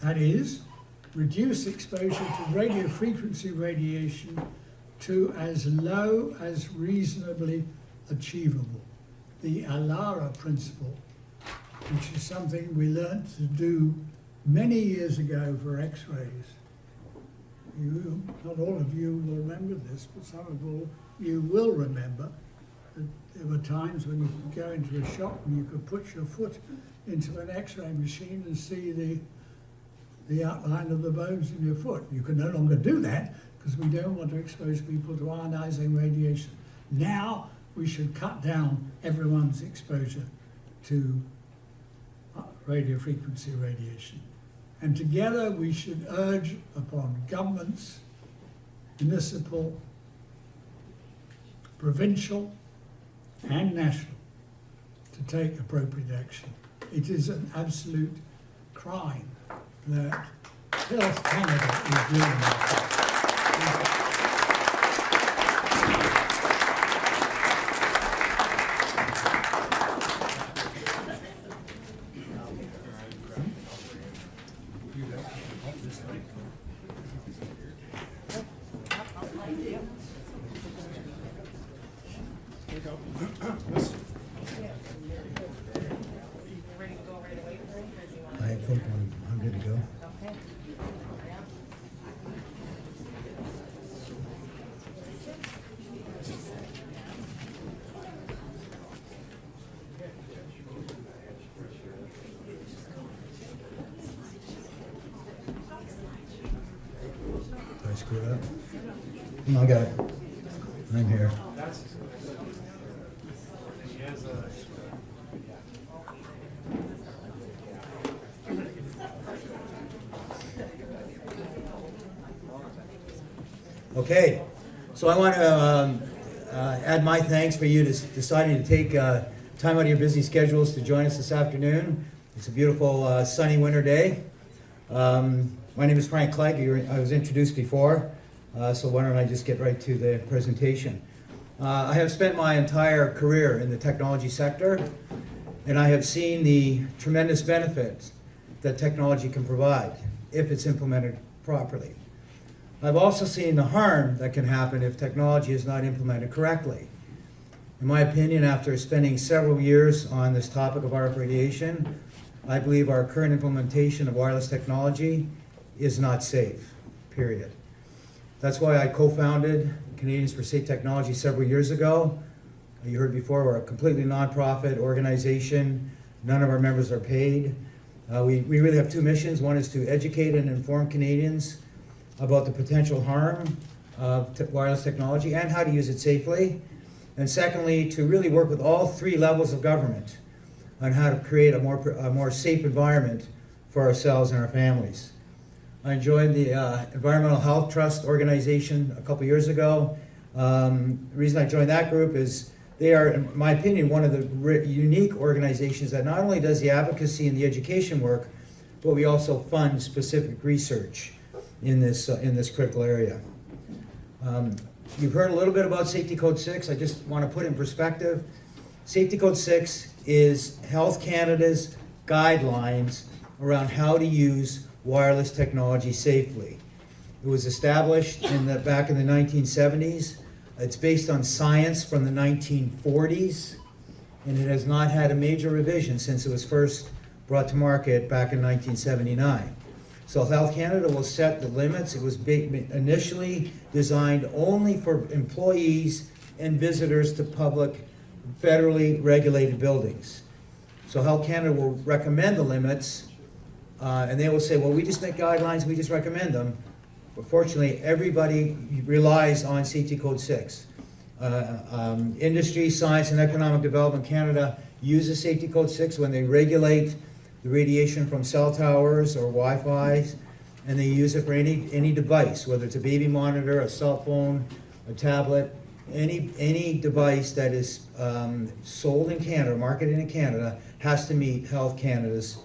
That is, reduce exposure to radio frequency radiation to as low as reasonably achievable. The ALARA principle, which is something we learnt to do many years ago for X-rays. Not all of you will remember this, but some of you will remember that there were times when you could go into a shop and you could put your foot into an X-ray machine and see the outline of the bones in your foot. You can no longer do that because we don't want to expose people to ionizing radiation. Now we should cut down everyone's exposure to radio frequency radiation. And together we should urge upon governments, municipal, provincial, and national to take appropriate action. It is an absolute crime that Health Canada is doing that. I think I'm good to go. Did I screw it up? No, I got it. I'm here. Okay, so I want to add my thanks for you deciding to take time out of your busy schedules to join us this afternoon. It's a beautiful sunny winter day. My name is Frank Clegg. I was introduced before, so why don't I just get right to the presentation. I have spent my entire career in the technology sector, and I have seen the tremendous benefits that technology can provide if it's implemented properly. I've also seen the harm that can happen if technology is not implemented correctly. In my opinion, after spending several years on this topic of RF radiation, I believe our current implementation of wireless technology is not safe, period. That's why I co-founded Canadians for Safe Technology several years ago. You heard before, we're a completely nonprofit organization. None of our members are paid. We really have two missions. One is to educate and inform Canadians about the potential harm of wireless technology and how to use it safely. And secondly, to really work with all three levels of government on how to create a more safe environment for ourselves and our families. I joined the Environmental Health Trust organization a couple years ago. The reason I joined that group is they are, in my opinion, one of the unique organizations that not only does the advocacy and the education work, but we also fund specific research in this critical area. You've heard a little bit about Safety Code 6. I just want to put it in perspective. Safety Code 6 is Health Canada's guidelines around how to use wireless technology safely. It was established back in the 1970s. It's based on science from the 1940s, and it has not had a major revision since it was first brought to market back in 1979. So Health Canada will set the limits. It was initially designed only for employees and visitors to public, federally regulated buildings. So Health Canada will recommend the limits, and they will say, well, we just make guidelines, we just recommend them. But fortunately, everybody relies on Safety Code 6. Industry, Science and Economic Development Canada uses Safety Code 6 when they regulate the radiation from cell towers or Wi-Fi, and they use it for any device, whether it's a baby monitor, a cell phone, a tablet, any device that is sold in Canada, marketed in Canada, has to meet Health Canada's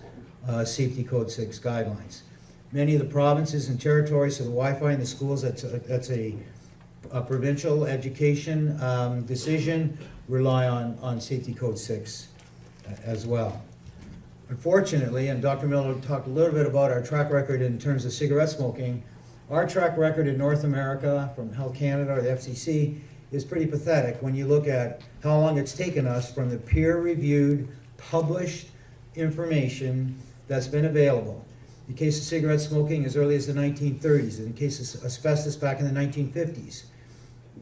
Safety Code 6 guidelines. Many of the provinces and territories, so the Wi-Fi in the schools, that's a provincial education decision, rely on Safety Code 6 as well. Unfortunately, and Dr. Miller talked a little bit about our track record in terms of cigarette smoking, our track record in North America from Health Canada or the FCC is pretty pathetic when you look at how long it's taken us from the peer-reviewed, published information that's been available. In the case of cigarette smoking, as early as the 1930s, in the case of asbestos back in the 1950s.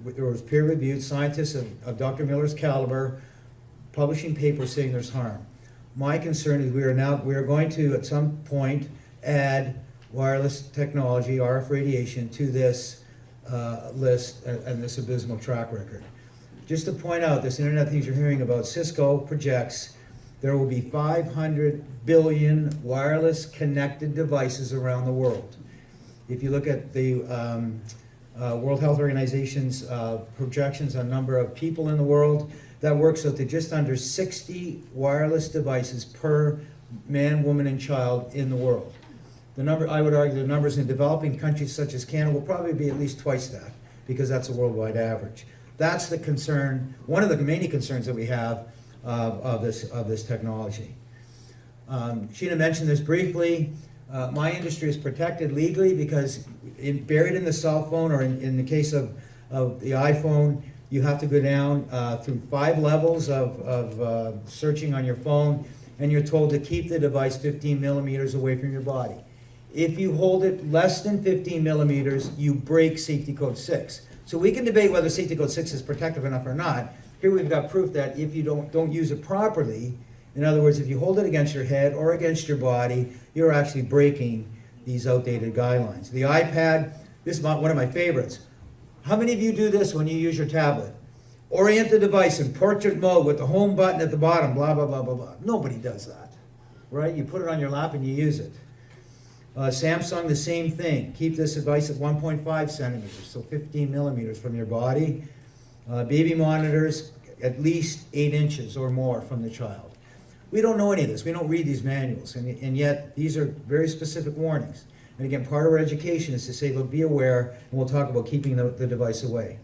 There was peer-reviewed scientists of Dr. Miller's caliber publishing papers saying there's harm. My concern is we are going to, at some point, add wireless technology, RF radiation, to this list and this abysmal track record. Just to point out, this Internet things you're hearing about, Cisco projects there will be 500 billion wireless connected devices around the world. If you look at the World Health Organization's projections on number of people in the world, that works out to just under 60 wireless devices per man, woman, and child in the world. The number, I would argue, the numbers in developing countries such as Canada will probably be at least twice that, because that's a worldwide average. That's the concern, one of the many concerns that we have of this technology. Sheena mentioned this briefly. My industry is protected legally because buried in the cell phone, or in the case of the iPhone, you have to go down through 5 levels of searching on your phone, and you're told to keep the device 15 millimeters away from your body. If you hold it less than 15 millimeters, you break Safety Code 6. So we can debate whether Safety Code 6 is protective enough or not. Here we've got proof that if you don't use it properly, in other words, if you hold it against your head or against your body, you're actually breaking these outdated guidelines. The iPad, this is one of my favorites. How many of you do this when you use your tablet? Orient the device in portrait mode with the home button at the bottom, blah, blah, blah, blah, blah. Nobody does that, right? You put it on your lap and you use it. Samsung, the same thing. Keep this device at 1.5 centimeters, so 15 millimeters from your body. Baby monitors, at least 8 inches or more from the child. We don't know any of this. We don't read these manuals, and yet these are very specific warnings. And again, part of our education is to say, look, be aware, and we'll talk about keeping the device away.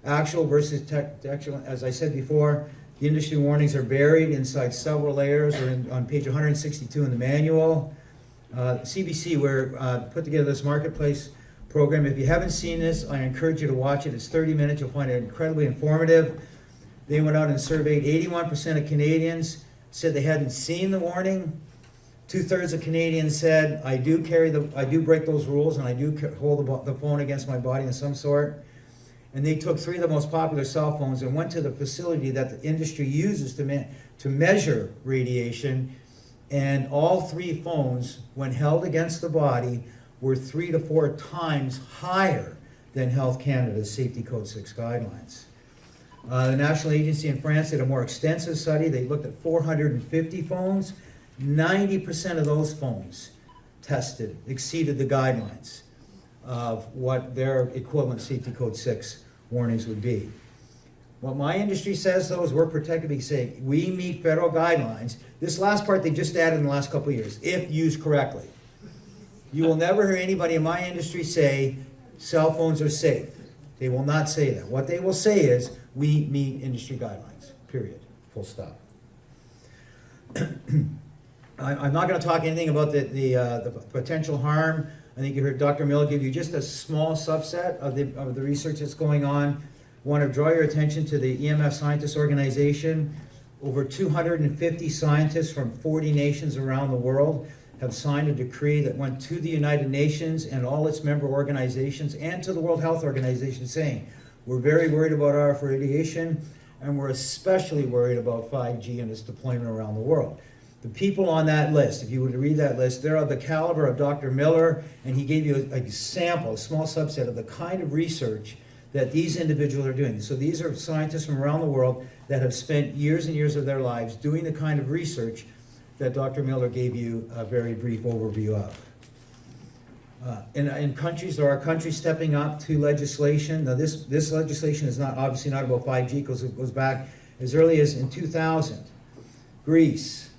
Actual versus textual, as I said before, the industry warnings are buried inside several layers, or on page 162 in the manual. CBC, we're put together this marketplace program. If you haven't seen this, I encourage you to watch it. It's 30 minutes. You'll find it incredibly informative. They went out and surveyed 81% of Canadians, said they hadn't seen the warning. 2/3 of Canadians said, I do break those rules, and I do hold the phone against my body in some sort. And they took 3 of the most popular cell phones and went to the facility that the industry uses to measure radiation, and all 3 phones, when held against the body, were 3 to 4 times higher than Health Canada's Safety Code 6 guidelines. The National Agency in France did a more extensive study. They looked at 450 phones. 90% of those phones tested exceeded the guidelines of what their equivalent Safety Code 6 warnings would be. What my industry says, though, is we're protected because we meet federal guidelines. This last part they just added in the last couple of years, if used correctly. You will never hear anybody in my industry say cell phones are safe. They will not say that. What they will say is, we meet industry guidelines, period, full stop. I'm not going to talk anything about the potential harm. I think you heard Dr. Miller give you just a small subset of the research that's going on. I want to draw your attention to the EMF Scientists Organization. Over 250 scientists from 40 nations around the world have signed a decree that went to the United Nations and all its member organizations and to the World Health Organization saying, we're very worried about RF radiation, and we're especially worried about 5G and its deployment around the world. The people on that list, if you were to read that list, they're of the caliber of Dr. Miller, and he gave you a sample, a small subset of the kind of research that these individuals are doing. So these are scientists from around the world that have spent years and years of their lives doing the kind of research that Dr. Miller gave you a very brief overview of. In countries, there are countries stepping up to legislation. Now this legislation is not obviously not about 5G because it goes back as early as in 2000. Greece,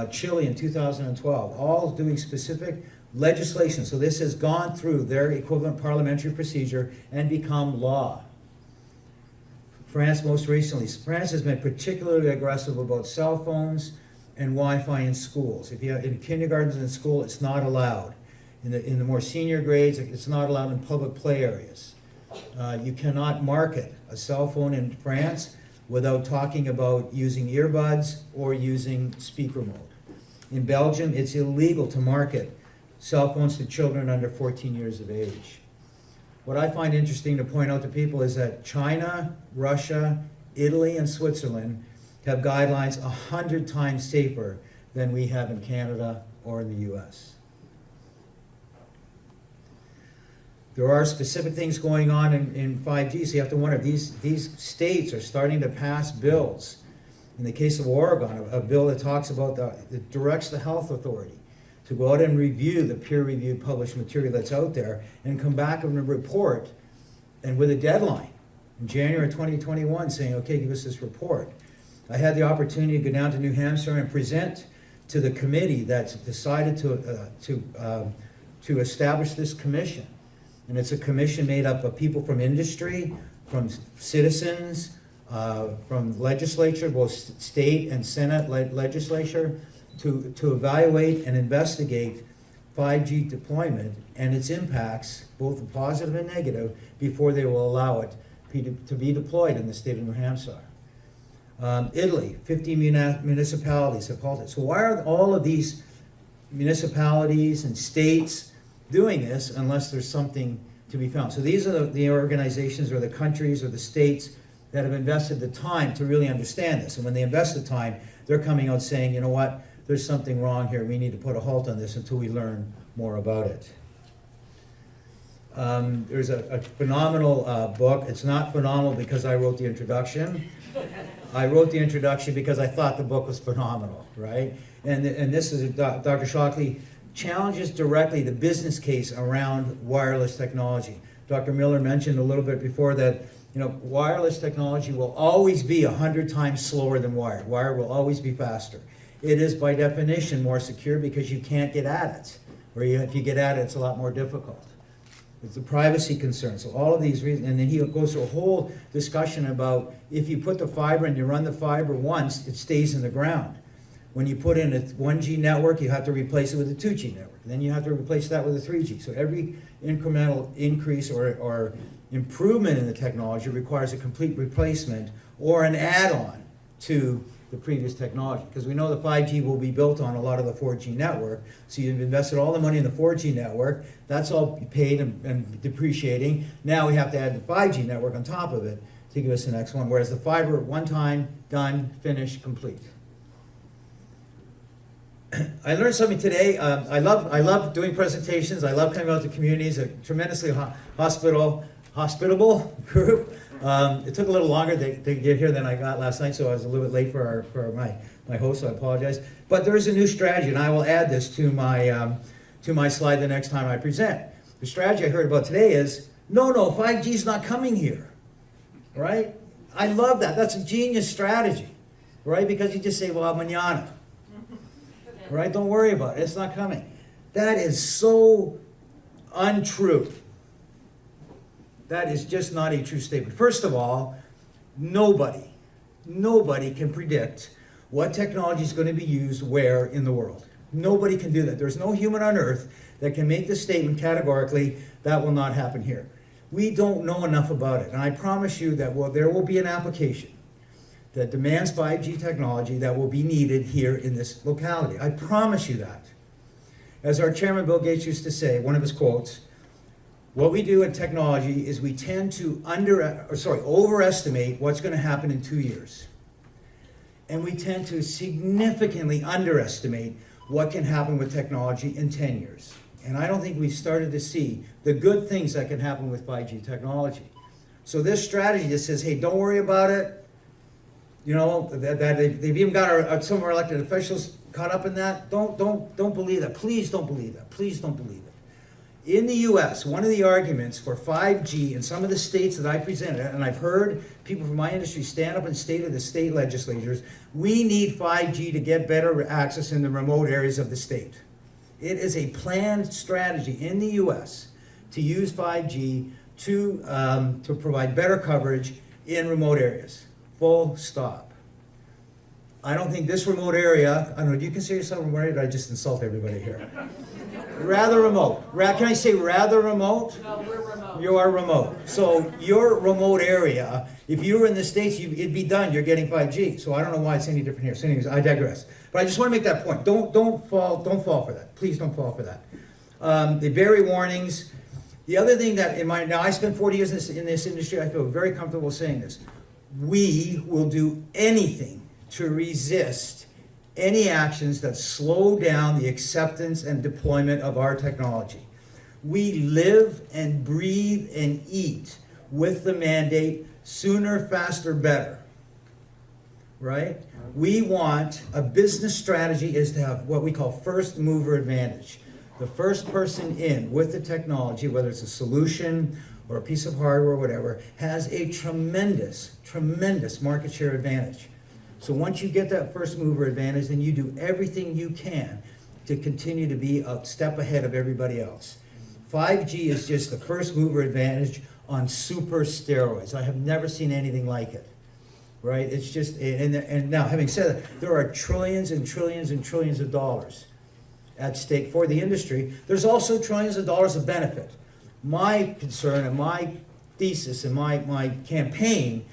Chile in 2012, all doing specific legislation. So this has gone through their equivalent parliamentary procedure and become law. France most recently. France has been particularly aggressive about cell phones and Wi-Fi in schools. If you have, in kindergartens and school, it's not allowed. In the more senior grades, it's not allowed in public play areas. You cannot market a cell phone in France without talking about using earbuds or using speaker mode. In Belgium, it's illegal to market cell phones to children under 14 years of age. What I find interesting to point out to people is that China, Russia, Italy, and Switzerland have guidelines 100 times safer than we have in Canada or in the US. There are specific things going on in 5G, so you have to wonder, these states are starting to pass bills. In the case of Oregon, a bill that talks about, that directs the health authority to go out and review the peer-reviewed published material that's out there and come back with a report, and with a deadline in January 2021 saying, okay, give us this report. I had the opportunity to go down to New Hampshire and present to the committee that's decided to establish this commission. And it's a commission made up of people from industry, from citizens, from legislature, both state and Senate legislature, to evaluate and investigate 5G deployment and its impacts, both positive and negative, before they will allow it to be deployed in the state of New Hampshire. Italy, 50 municipalities have halted. So why are all of these municipalities and states doing this unless there's something to be found? So these are the organizations or the countries or the states that have invested the time to really understand this. And when they invest the time, they're coming out saying, you know what, there's something wrong here. We need to put a halt on this until we learn more about it. There's a phenomenal book. It's not phenomenal because I wrote the introduction. I wrote the introduction because I thought the book was phenomenal, right? And this is Dr. Shockley challenges directly the business case around wireless technology. Dr. Miller mentioned a little bit before that, you know, wireless technology will always be 100 times slower than wired. Wired will always be faster. It is by definition more secure because you can't get at it. Or if you get at it, it's a lot more difficult. It's a privacy concern. So all of these reasons, and then he goes through a whole discussion about if you put the fiber and you run the fiber once, it stays in the ground. When you put in a 1G network, you have to replace it with a 2G network. Then you have to replace that with a 3G. So every incremental increase or improvement in the technology requires a complete replacement or an add-on to the previous technology. Because we know the 5G will be built on a lot of the 4G network. So you've invested all the money in the 4G network. That's all paid and depreciating. Now we have to add the 5G network on top of it to give us the next one. Whereas the fiber, one time, done, finished, complete. I learned something today. I love doing presentations. I love coming out to communities. A tremendously hospitable group. It took a little longer to get here than I got last night, so I was a little bit late for my host, so I apologize. But there is a new strategy, and I will add this to my slide the next time I present. The strategy I heard about today is, no, 5G is not coming here, right? I love that. That's a genius strategy, right? Because you just say, well, mañana. Right? Don't worry about it. It's not coming. That is so untrue. That is just not a true statement. First of all, nobody can predict what technology is going to be used where in the world. Nobody can do that. There's no human on earth that can make the statement categorically, that will not happen here. We don't know enough about it. And I promise you that there will be an application that demands 5G technology that will be needed here in this locality. I promise you that. As our chairman Bill Gates used to say, one of his quotes, what we do in technology is we tend to overestimate what's going to happen in 2 years. And we tend to significantly underestimate what can happen with technology in 10 years. And I don't think we've started to see the good things that can happen with 5G technology. So this strategy that says, hey, don't worry about it, you know, that they've even got some of our elected officials caught up in that. Don't believe that. Please don't believe that. Please don't believe it. In the US, one of the arguments for 5G in some of the states that I presented, and I've heard people from my industry stand up and state to the state legislatures, we need 5G to get better access in the remote areas of the state. It is a planned strategy in the US to use 5G to provide better coverage in remote areas. Full stop. I don't think this remote area, I don't know, do you consider yourself remote area, or did I just insult everybody here? Rather remote. Can I say rather remote? No, we're remote. You are remote. So your remote area, if you were in the States, it'd be done. You're getting 5G. So I don't know why it's any different here. So anyways, I digress. But I just want to make that point. Don't fall for that. Please don't fall for that. The bury warnings. The other thing that now I spent 40 years in this industry, I feel very comfortable saying this. We will do anything to resist any actions that slow down the acceptance and deployment of our technology. We live and breathe and eat with the mandate, sooner, faster, better, right? We want, a business strategy is to have what we call first mover advantage. The first person in with the technology, whether it's a solution or a piece of hardware or whatever, has a tremendous, tremendous market share advantage. So once you get that first mover advantage, then you do everything you can to continue to be a step ahead of everybody else. 5G is just the first mover advantage on super steroids. I have never seen anything like it, right? It's just, and now having said that, there are trillions and trillions and trillions of dollars at stake for the industry. There's also trillions of dollars of benefit. My concern and my thesis and my campaign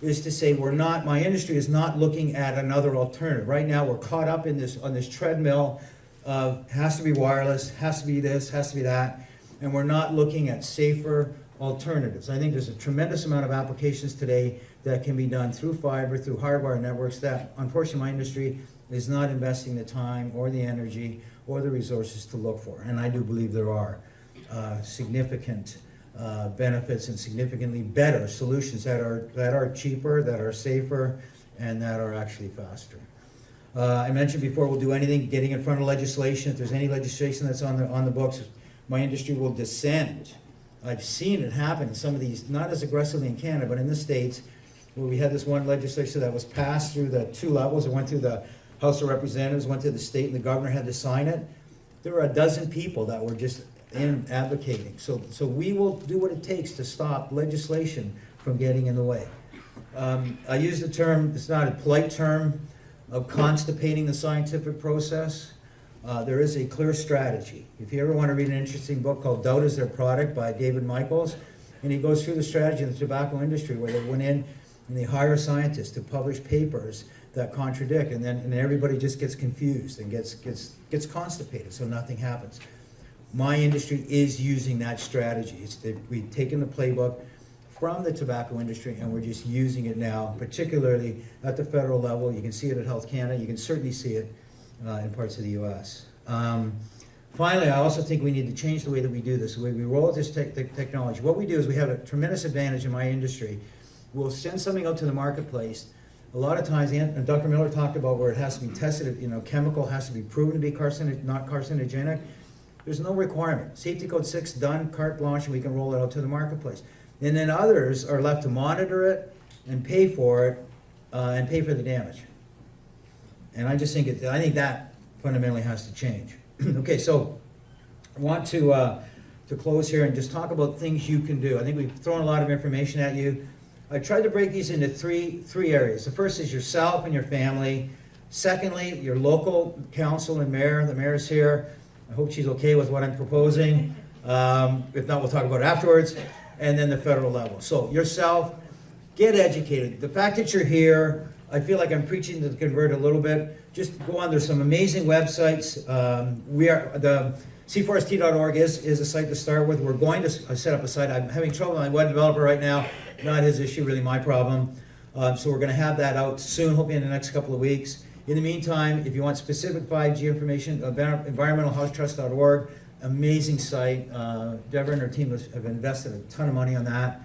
is to say my industry is not looking at another alternative. Right now we're caught up on this treadmill of has to be wireless, has to be this, has to be that, and we're not looking at safer alternatives. I think there's a tremendous amount of applications today that can be done through fiber, through hardwire networks that unfortunately my industry is not investing the time or the energy or the resources to look for. And I do believe there are significant benefits and significantly better solutions that are cheaper, that are safer, and that are actually faster. I mentioned before, we'll do anything getting in front of legislation. If there's any legislation that's on the books, my industry will descend. I've seen it happen in some of these, not as aggressively in Canada, but in the States, where we had this one legislation that was passed through the two levels. It went through the House of Representatives, went to the state, and the governor had to sign it. There were a dozen people that were just advocating. So we will do what it takes to stop legislation from getting in the way. I use the term, it's not a polite term, of constipating the scientific process. There is a clear strategy. If you ever want to read an interesting book called Doubt is Their Product by David Michaels, and he goes through the strategy in the tobacco industry where they went in and they hire scientists to publish papers that contradict, and everybody just gets confused and gets constipated, so nothing happens. My industry is using that strategy. We've taken the playbook from the tobacco industry and we're just using it now, particularly at the federal level. You can see it at Health Canada. You can certainly see it in parts of the US. Finally, I also think we need to change the way that we do this, the way we roll out this technology. What we do is we have a tremendous advantage in my industry. We'll send something out to the marketplace. A lot of times, and Dr. Miller talked about where it has to be tested, chemical has to be proven to be not carcinogenic. There's no requirement. Safety code 6 done, carte blanche, and we can roll it out to the marketplace. And then others are left to monitor it and pay for it and pay for the damage. And I just think I think that fundamentally has to change. Okay, so I want to to close here and just talk about things you can do. I think we've thrown a lot of information at you. I tried to break these into three areas. The first is yourself and your family. Secondly, your local council and mayor. The mayor's here. I hope she's okay with what I'm proposing. If not, we'll talk about it afterwards. And then the federal level. So yourself, get educated. The fact that you're here, I feel like I'm preaching to the convert a little bit. Just go on, there's some amazing websites. The C4ST.org is a site to start with. We're going to set up a site. I'm having trouble with my web developer right now. Not his issue, really my problem. So we're going to have that out soon, hopefully in the next couple of weeks. In the meantime, if you want specific 5G information, environmentalhousetrust.org, amazing site. Deborah and her team have invested a ton of money on that.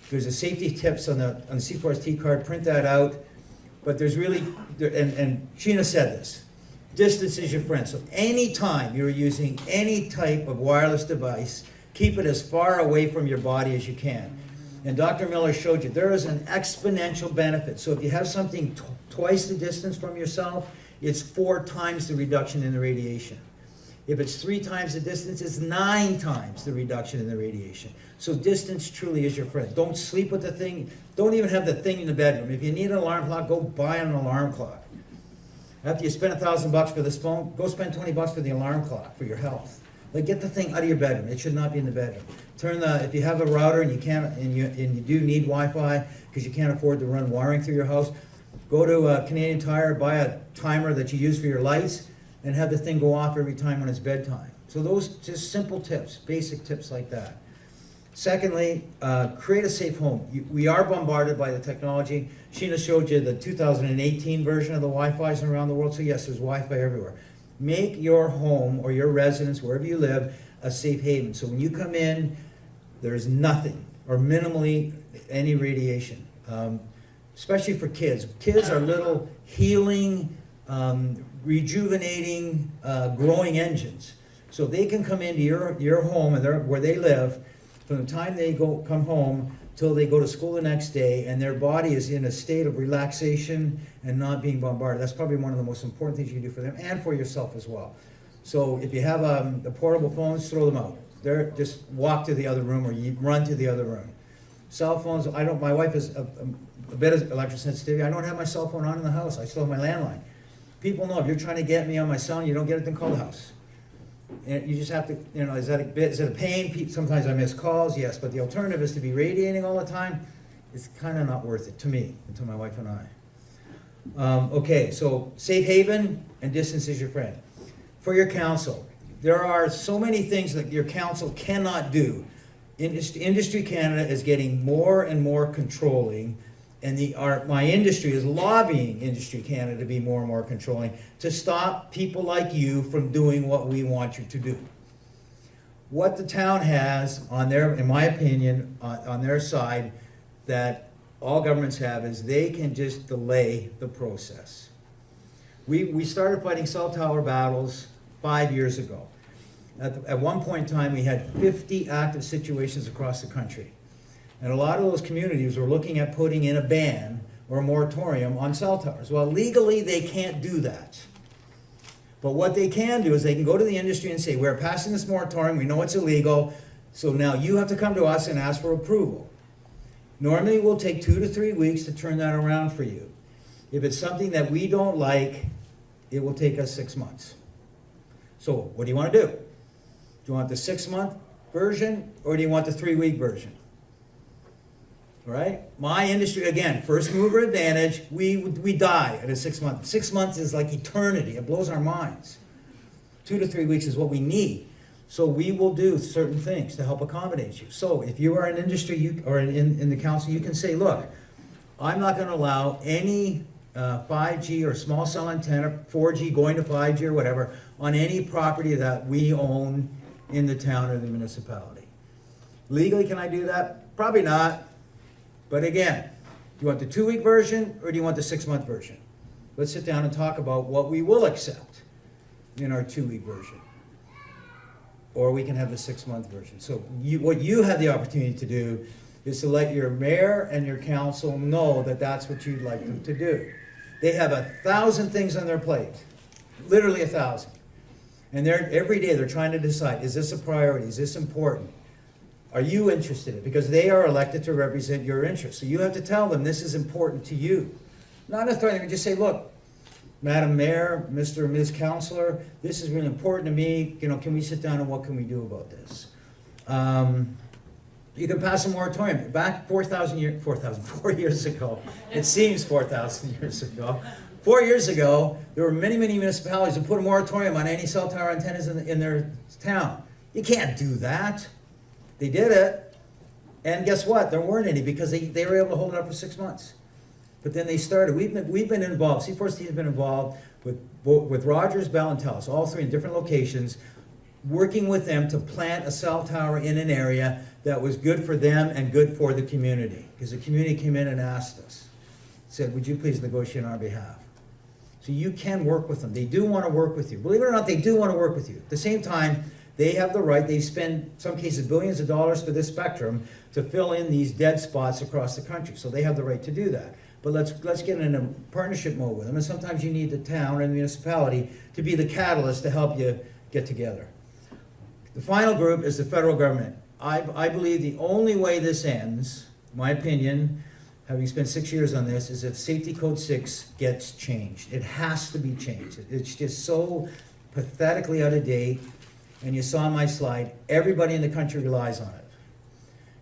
There's a safety tips on the C4ST card, print that out. But there's really, and Sheena said this, distance is your friend. So anytime you're using any type of wireless device, keep it as far away from your body as you can. And Dr. Miller showed you, there is an exponential benefit. So if you have something twice the distance from yourself, it's 4 times the reduction in the radiation. If it's 3 times the distance, it's 9 times the reduction in the radiation. So distance truly is your friend. Don't sleep with the thing. Don't even have the thing in the bedroom. If you need an alarm clock, go buy an alarm clock. After you spend $1,000 for this phone, go spend $20 for the alarm clock for your health. Like, get the thing out of your bedroom. It should not be in the bedroom. If you have a router and you can't, and you do need Wi-Fi because you can't afford to run wiring through your house, go to Canadian Tire, buy a timer that you use for your lights, and have the thing go off every time when it's bedtime. So those just simple tips, basic tips like that. Secondly, create a safe home. We are bombarded by the technology. Sheena showed you the 2018 version of the Wi-Fi's around the world, so yes, there's Wi-Fi everywhere. Make your home or your residence, wherever you live, a safe haven. So when you come in, there's nothing or minimally any radiation, especially for kids. Kids are little healing, rejuvenating, growing engines. So they can come into your home and where they live from the time they come home till they go to school the next day, and their body is in a state of relaxation and not being bombarded. That's probably one of the most important things you can do for them and for yourself as well. So if you have the portable phones, throw them out. Just walk to the other room or you run to the other room. Cell phones, my wife is a bit of electrosensitivity. I don't have my cell phone on in the house. I still have my landline. People know if you're trying to get me on my cell and you don't get it, then call the house. And you just have to, is it a pain? Sometimes I miss calls, yes, but the alternative is to be radiating all the time. It's kind of not worth it to me and to my wife and I. Okay, so safe haven and distance is your friend. For your council, there are so many things that your council cannot do. Industry Canada is getting more and more controlling, and my industry is lobbying Industry Canada to be more and more controlling to stop people like you from doing what we want you to do. What the town has on their, in my opinion, on their side, that all governments have, is they can just delay the process. We started fighting cell tower battles 5 years ago. At one point in time, we had 50 active situations across the country. And a lot of those communities were looking at putting in a ban or a moratorium on cell towers. Well, legally, they can't do that. But what they can do is they can go to the industry and say, we're passing this moratorium, we know it's illegal, so now you have to come to us and ask for approval. Normally, it will take 2 to 3 weeks to turn that around for you. If it's something that we don't like, it will take us 6 months. So what do you want to do? Do you want the 6-month version, or do you want the 3-week version? All right? My industry, again, first mover advantage, we die at a 6 month. 6 months is like eternity. It blows our minds. 2 to 3 weeks is what we need. So we will do certain things to help accommodate you. So if you are in industry or in the council, you can say, look, I'm not going to allow any 5G or small cell antenna, 4G going to 5G or whatever, on any property that we own in the town or the municipality. Legally, can I do that? Probably not. But again, do you want the 2-week version or do you want the 6-month version? Let's sit down and talk about what we will accept in our 2-week version. Or we can have the 6-month version. So what you have the opportunity to do is to let your mayor and your council know that that's what you'd like them to do. They have 1,000 things on their plate, literally 1,000. And every day they're trying to decide, is this a priority? Is this important? Are you interested in it? Because they are elected to represent your interests. So you have to tell them this is important to you. Not necessarily just say, look, Madam Mayor, Mr. and Ms. Counselor, this is really important to me. You know, can we sit down and what can we do about this? You can pass a moratorium. Back 4 years ago, it seems 4,000 years ago. 4 years ago, there were many, many municipalities that put a moratorium on any cell tower antennas in their town. You can't do that. They did it, and guess what? There weren't any because they were able to hold it up for 6 months. But then they started. We've been involved. RC4ST has been involved with Rogers, Bell, and TELUS, all three in different locations, working with them to plant a cell tower in an area that was good for them and good for the community. Because the community came in and asked us, said, would you please negotiate on our behalf? So you can work with them. They do want to work with you. Believe it or not, they do want to work with you. At the same time, they have the right, they spend, in some cases, billions of dollars for this spectrum to fill in these dead spots across the country. So they have the right to do that. But let's get in a partnership mode with them. And sometimes you need the town and the municipality to be the catalyst to help you get together. The final group is the federal government. I believe the only way this ends, in my opinion, having spent 6 years on this, is if Safety Code 6 gets changed. It has to be changed. It's just so pathetically out of date. And you saw on my slide, everybody in the country relies on it.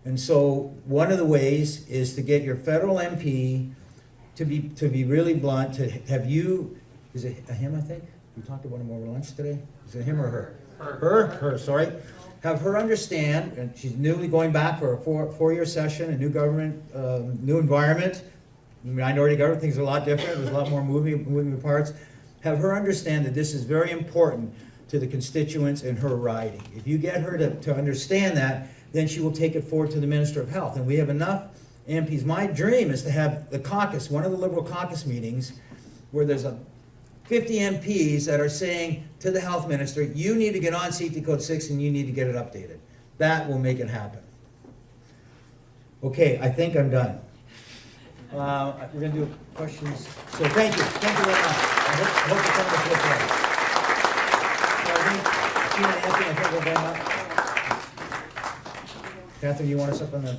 And so one of the ways is to get your federal MP to be really blunt, to have you, is it a him, I think? We talked about him over lunch today. Is it him or her? Her, sorry. Have her understand, and she's newly going back for a four-year session, a new government, new environment, minority government, things are a lot different, there's a lot more moving parts. Have her understand that this is very important to the constituents in her riding. If you get her to understand that, then she will take it forward to the Minister of Health. And we have enough MPs. My dream is to have the caucus, one of the Liberal caucus meetings, where there's 50 MPs that are saying to the Health Minister, you need to get on Safety Code 6 and you need to get it updated. That will make it happen. Okay, I think I'm done. We're going to do questions. So thank you. Thank you very much. I hope you come to this way. Anthony, I think we're going up. Catherine, you want us up on the... I'm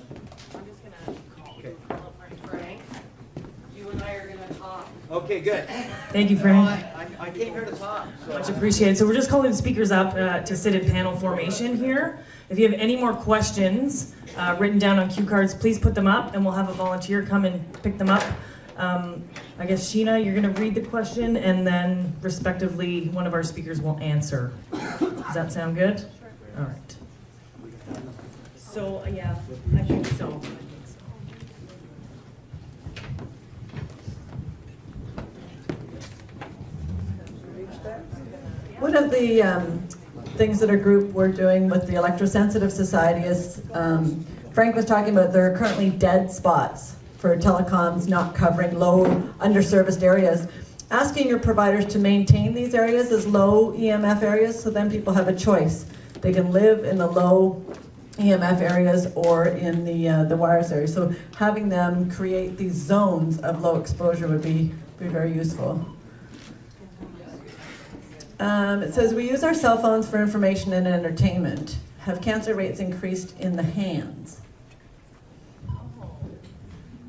just going to call up Frank. You and I are going to talk. Okay, good. Thank you, Frank. I came here to talk. So. Much appreciated. So we're just calling the speakers up to sit in panel formation here. If you have any more questions written down on cue cards, please put them up and we'll have a volunteer come and pick them up. I guess, Sheena, you're going to read the question and then, respectively, one of our speakers will answer. Does that sound good? Sure. All right. So, yeah, I think so. One of the things that our group we're doing with the electrosensitive society is, Frank was talking about there are currently dead spots for telecoms not covering low underserviced areas. Asking your providers to maintain these areas as low EMF areas so then people have a choice. They can live in the low EMF areas or in the wireless areas. So having them create these zones of low exposure would be very useful. It says, we use our cell phones for information and entertainment. Have cancer rates increased in the hands?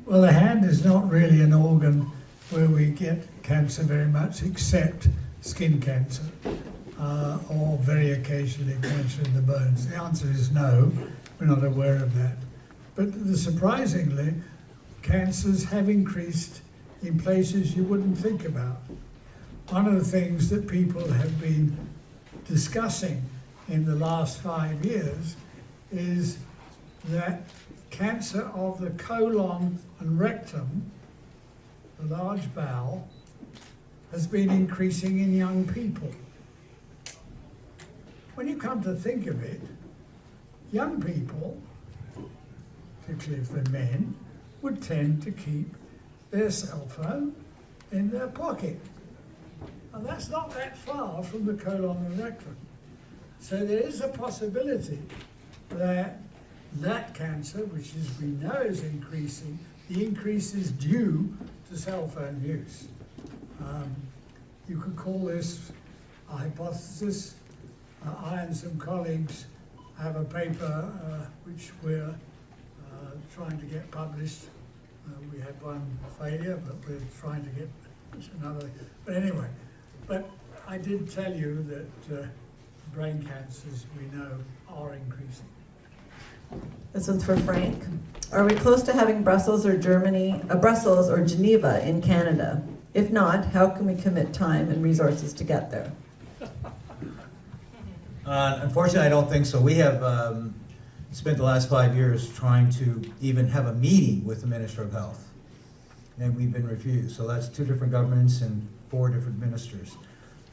Well, the hand is not really an organ where we get cancer very much, except skin cancer, or very occasionally cancer in the bones. The answer is no, we're not aware of that. But surprisingly, cancers have increased in places you wouldn't think about. One of the things that people have been discussing in the last 5 years is that cancer of the colon and rectum, the large bowel, has been increasing in young people. When you come to think of it, young people, particularly if they're men, would tend to keep their cell phone in their pocket. And that's not that far from the colon and rectum. So there is a possibility that that cancer, which we know is increasing, the increase is due to cell phone use. You could call this a hypothesis, I and some colleagues have a paper which we're trying to get published. We had one failure, but we're trying to get another. But anyway, but I did tell you that brain cancers, we know, are increasing. This one's for Frank. Are we close to having Brussels or Brussels or Geneva in Canada? If not, how can we commit time and resources to get there? Unfortunately, I don't think so. We have spent the last 5 years trying to even have a meeting with the Minister of Health, and we've been refused. So that's 2 different governments and 4 different ministers.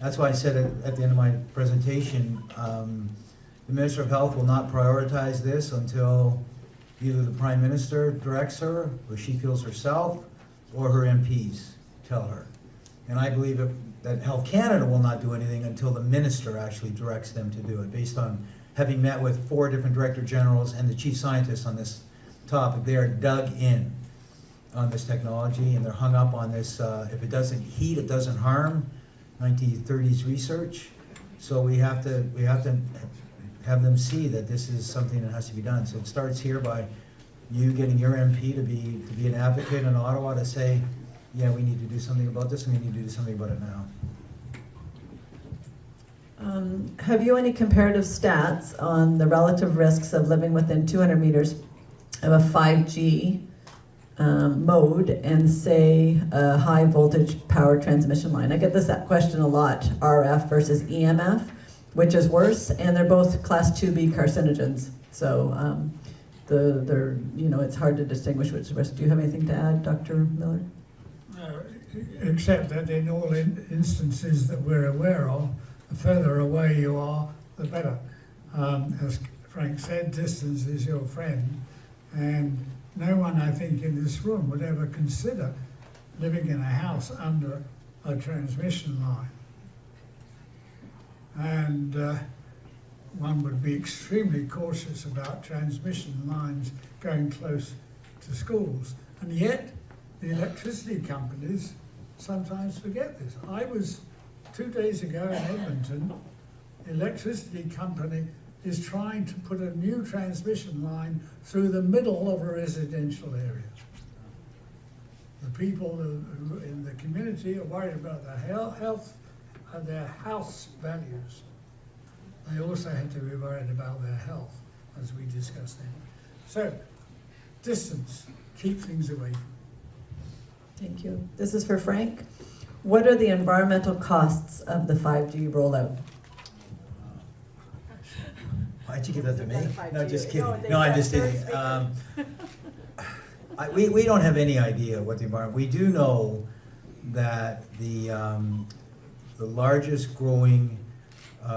That's why I said at the end of my presentation, the Minister of Health will not prioritize this until either the Prime Minister directs her, or she feels herself, or her MPs tell her. And I believe that Health Canada will not do anything until the Minister actually directs them to do it, based on having met with 4 different Director Generals and the Chief Scientist on this topic. They are dug in on this technology, and they're hung up on this, if it doesn't heat, it doesn't harm, 1930s research. So we have to have them see that this is something that has to be done. So it starts here by you getting your MP to be an advocate in Ottawa to say, yeah, we need to do something about this, and we need to do something about it now. Have you any comparative stats on the relative risks of living within 200 meters of a 5G mode and, say, a high voltage power transmission line? I get that question a lot, RF versus EMF, which is worse, and they're both class 2B carcinogens. So it's hard to distinguish which is worse. Do you have anything to add, Dr. Miller? No, except that in all instances that we're aware of, the further away you are, the better. As Frank said, distance is your friend, and no one, I think, in this room would ever consider living in a house under a transmission line. And one would be extremely cautious about transmission lines going close to schools. And yet, the electricity companies sometimes forget this. I was 2 days ago in Edmonton. The electricity company is trying to put a new transmission line through the middle of a residential area. The people who in the community are worried about their health and their house values. They also have to be worried about their health, as we discussed then. So, distance, keep things away. Thank you. This is for Frank. What are the environmental costs of the 5G rollout? Why'd you give that to me? No, just kidding. No, No, I'm just kidding. We don't have any idea what the environment. We do know that the largest growing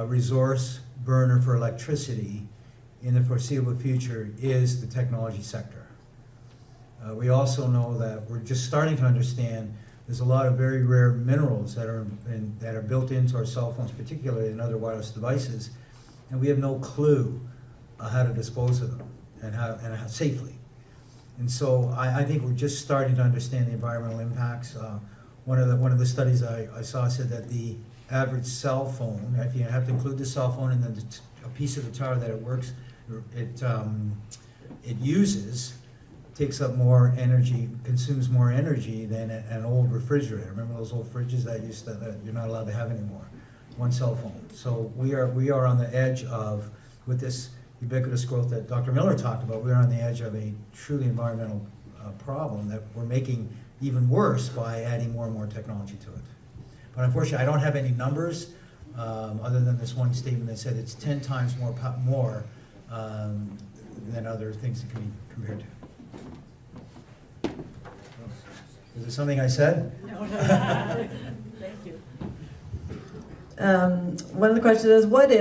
resource burner for electricity in the foreseeable future is the technology sector. We also know that we're just starting to understand there's a lot of very rare minerals that are built into our cell phones, particularly in other wireless devices, and we have no clue how to dispose of them and how safely. And so I think we're just starting to understand the environmental impacts. One of the studies I saw said that the average cell phone, if you have to include the cell phone and then a piece of the tower that it uses, takes up more energy, consumes more energy than an old refrigerator. Remember those old fridges that you're not allowed to have anymore? One cell phone. So we are on the edge of, with this ubiquitous growth that Dr. Miller talked about, we're on the edge of a truly environmental problem that we're making even worse by adding more and more technology to it. But unfortunately, I don't have any numbers other than this one statement that said it's 10 times more than other things that can be compared to. Is it something I said? No. Thank you. One of the questions is, what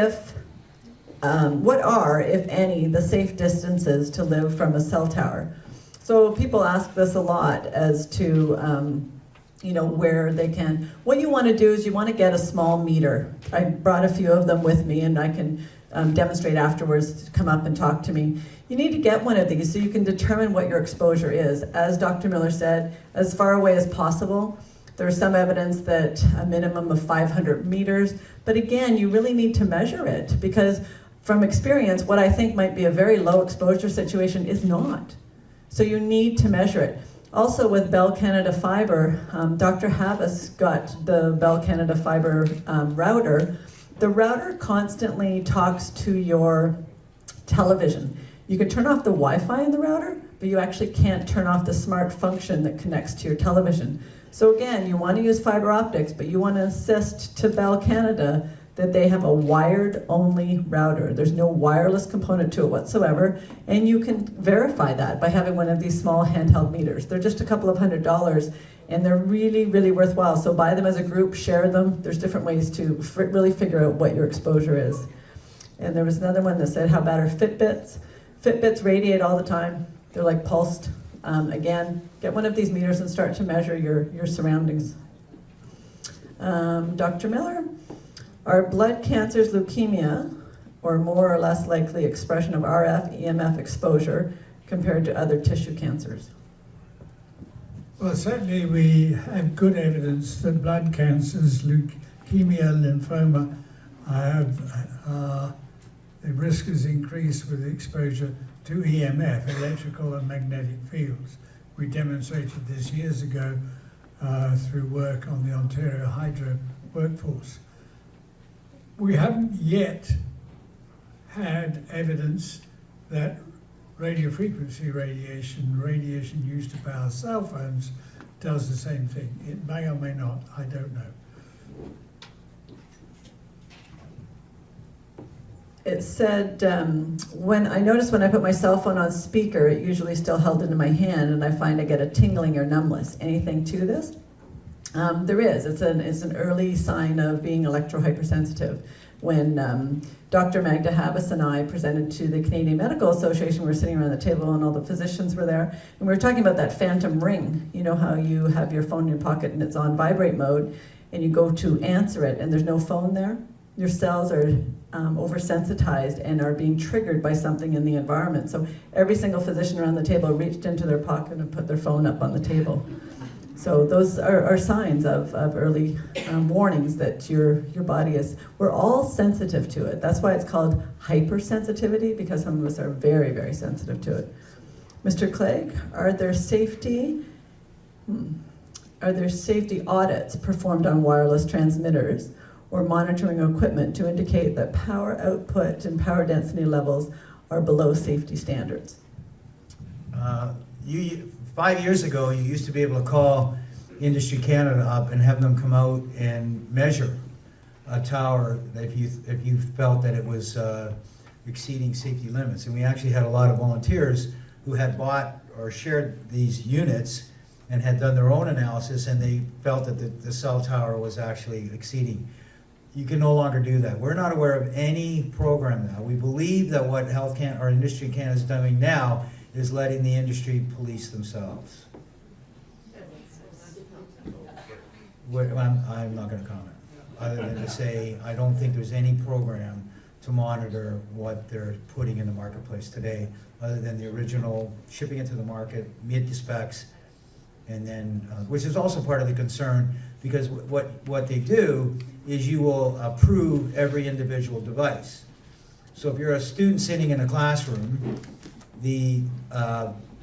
are, if any, the safe distances to live from a cell tower? So people ask this a lot as to, where they can. What you want to do is you want to get a small meter. I brought a few of them with me, and I can demonstrate afterwards to come up and talk to me. You need to get one of these so you can determine what your exposure is. As Dr. Miller said, as far away as possible. There's some evidence that a minimum of 500 meters, but again, you really need to measure it, because from experience, what I think might be a very low exposure situation is not. So you need to measure it. Also with Bell Canada Fiber, Dr. Havas got the Bell Canada Fiber router. The router constantly talks to your television. You can turn off the Wi-Fi in the router, but you actually can't turn off the smart function that connects to your television. So again, you want to use fiber optics, but you want to insist to Bell Canada that they have a wired-only router. There's no wireless component to it whatsoever, and you can verify that by having one of these small handheld meters. They're just a couple of $100s, and they're really, really worthwhile. So buy them as a group, share them. There's different ways to really figure out what your exposure is. And there was another one that said, how bad are Fitbits? Fitbits radiate all the time. They're like pulsed. Again, get one of these meters and start to measure your surroundings. Dr. Miller, are blood cancers leukemia or more or less likely expression of RF, EMF exposure compared to other tissue cancers? Well, certainly we have good evidence that blood cancers, leukemia, lymphoma, the risk is increased with exposure to EMF, electrical and magnetic fields. We demonstrated this years ago through work on the Ontario Hydro workforce. We haven't yet had evidence that radio frequency radiation used to power cell phones, does the same thing. It may or may not, I don't know. It said, when I put my cell phone on speaker, it usually still held into my hand, and I find I get a tingling or numbness. Anything to this? There is. It's an early sign of being electrohypersensitive. When Dr. Magda Havas and I presented to the Canadian Medical Association, we were sitting around the table and all the physicians were there, and we were talking about that phantom ring. You know how you have your phone in your pocket and it's on vibrate mode, and you go to answer it and there's no phone there? Your cells are oversensitized and are being triggered by something in the environment. So every single physician around the table reached into their pocket and put their phone up on the table. So those are signs of early warnings that your body is, we're all sensitive to it. That's why it's called hypersensitivity, because some of us are very, very sensitive to it. Mr. Clegg, are there safety audits performed on wireless transmitters or monitoring equipment to indicate that power output and power density levels are below safety standards? 5 years ago, you used to be able to call Industry Canada up and have them come out and measure a tower if you felt that it was exceeding safety limits. And we actually had a lot of volunteers who had bought or shared these units and had done their own analysis, and they felt that the cell tower was actually exceeding. You can no longer do that. We're not aware of any program now. We believe that what Industry Canada is doing now is letting the industry police themselves. I'm not going to comment, other than to say I don't think there's any program to monitor what they're putting in the marketplace today, other than the original shipping it to the market, meet the specs, and then, which is also part of the concern, because what they do is you will approve every individual device. So if you're a student sitting in a classroom, the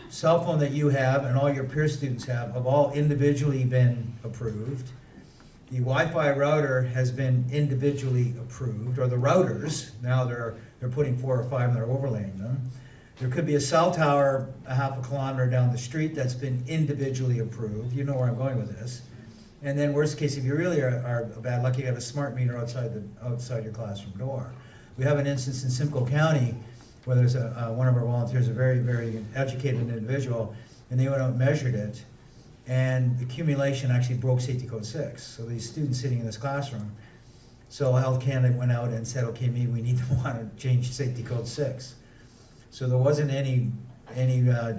cell phone that you have and all your peer students have all individually been approved. The Wi-Fi router has been individually approved, or the routers, now they're putting 4 or 5 and they're overlaying them. There could be a cell tower a half a kilometer down the street that's been individually approved. You know where I'm going with this. And then worst case, if you really are bad luck, you have a smart meter outside your classroom door. We have an instance in Simcoe County where there's one of our volunteers, a very, very educated individual, and they went out and measured it, and the accumulation actually broke safety code 6. So these students sitting in this classroom, so Health Canada went out and said, okay, maybe we need to want to change safety code 6. So there wasn't any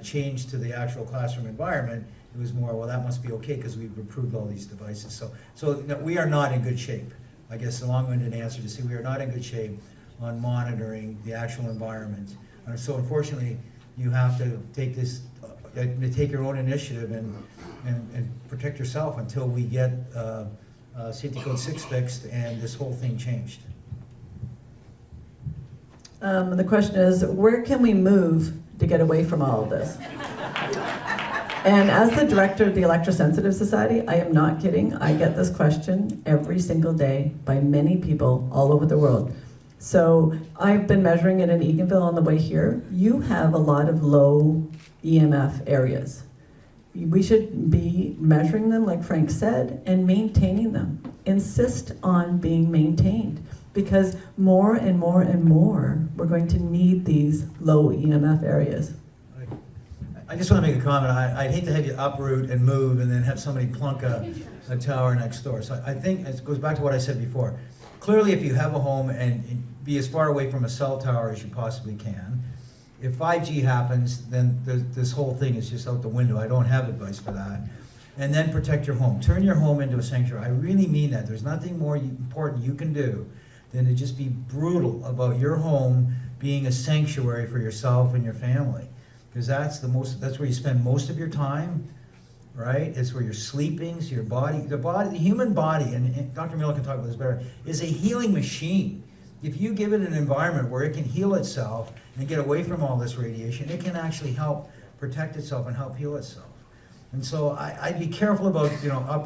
change to the actual classroom environment. It was more, well, that must be okay because we've approved all these devices. So no, we are not in good shape. I guess the long-winded answer to say we are not in good shape on monitoring the actual environment. And so unfortunately, you have to take this to take your own initiative and protect yourself until we get Safety Code 6 fixed and this whole thing changed. The question is, where can we move to get away from all of this? And as the director of the Electrosensitive Society, I am not kidding. I get this question every single day by many people all over the world. So I've been measuring it in Eganville on the way here. You have a lot of low EMF areas. We should be measuring them, like Frank said, and maintaining them. Insist on being maintained, because more and more and more, we're going to need these low EMF areas. I just want to make a comment. I'd hate to have you uproot and move and then have somebody plunk a tower next door. So I think it goes back to what I said before. Clearly, if you have a home and be as far away from a cell tower as you possibly can, if 5G happens, then this whole thing is just out the window. I don't have advice for that. And then protect your home. Turn your home into a sanctuary. I really mean that. There's nothing more important you can do than to just be brutal about your home being a sanctuary for yourself and your family. Because that's where you spend most of your time, right? It's where you're sleeping, so your body, the human body, and Dr. Miller can talk about this better, is a healing machine. If you give it an environment where it can heal itself and get away from all this radiation, it can actually help protect itself and help heal itself. And so I'd be careful about,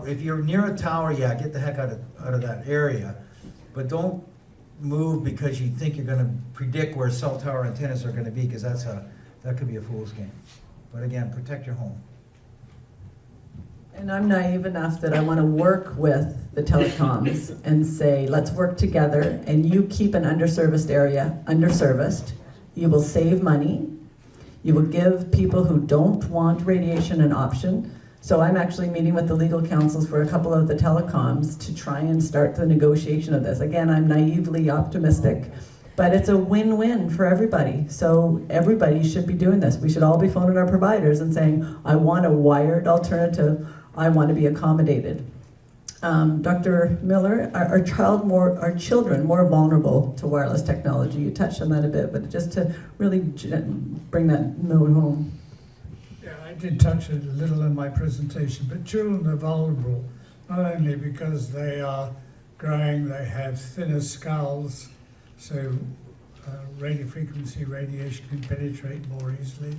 if you're near a tower, yeah, get the heck out of that area, but don't move because you think you're going to predict where cell tower antennas are going to be, because that could be a fool's game. But again, protect your home. And I'm naive enough that I want to work with the telecoms and say, let's work together, and you keep an underserviced area underserviced. You will save money. You will give people who don't want radiation an option. So I'm actually meeting with the legal counsels for a couple of the telecoms to try and start the negotiation of this. Again, I'm naively optimistic, but it's a win-win for everybody. So everybody should be doing this. We should all be phoning our providers and saying, I want a wired alternative. I want to be accommodated. Dr. Miller, are children more vulnerable to wireless technology? You touched on that a bit, but just to really bring that note home. Yeah, I did touch it a little in my presentation, but children are vulnerable, not only because they are growing, they have thinner skulls, so radio frequency radiation can penetrate more easily.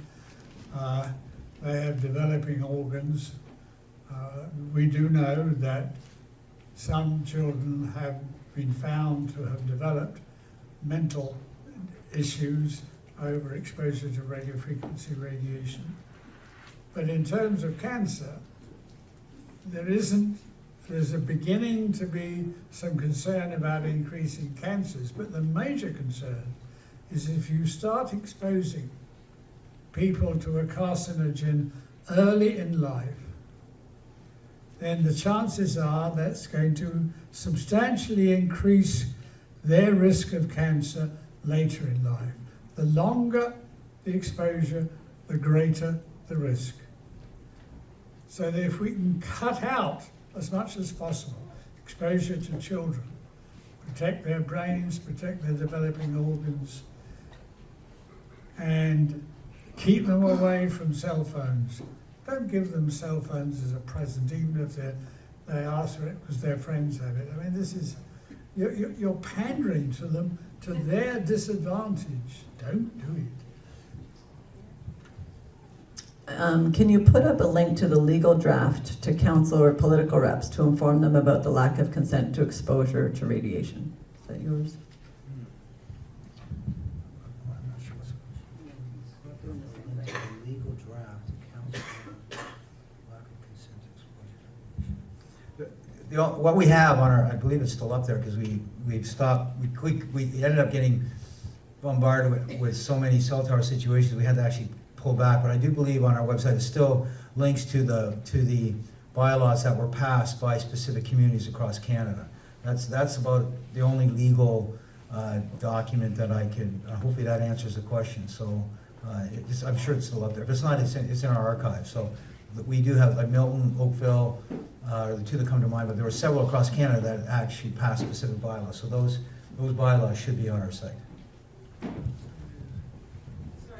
They have developing organs. We do know that some children have been found to have developed mental issues over exposure to radio frequency radiation. But in terms of cancer, there's a beginning to be some concern about increasing cancers, but the major concern is if you start exposing people to a carcinogen early in life, then the chances are that's going to substantially increase their risk of cancer later in life. The longer the exposure, the greater the risk. So that if we can cut out as much as possible exposure to children, protect their brains, protect their developing organs, and keep them away from cell phones. Don't give them cell phones as a present, even if they ask for it because their friends have it. I mean, this is, you're pandering to them to their disadvantage. Don't do it. Can you put up a link to the legal draft to council or political reps to inform them about the lack of consent to exposure to radiation? Is that yours? Legal draft to council, lack of consent to exposure. What we have on our, I believe it's still up there because we've stopped. We ended up getting bombarded with so many cell tower situations. We had to actually pull back, but I do believe on our website is still links to the bylaws that were passed by specific communities across Canada. That's about the only legal document that I can. Hopefully that answers the question. So I'm sure it's still up there. If it's not, it's in our archive. So we do have like Milton, Oakville, the two that come to mind, but there were several across Canada that actually passed specific bylaws. So those bylaws should be on our site. Sorry,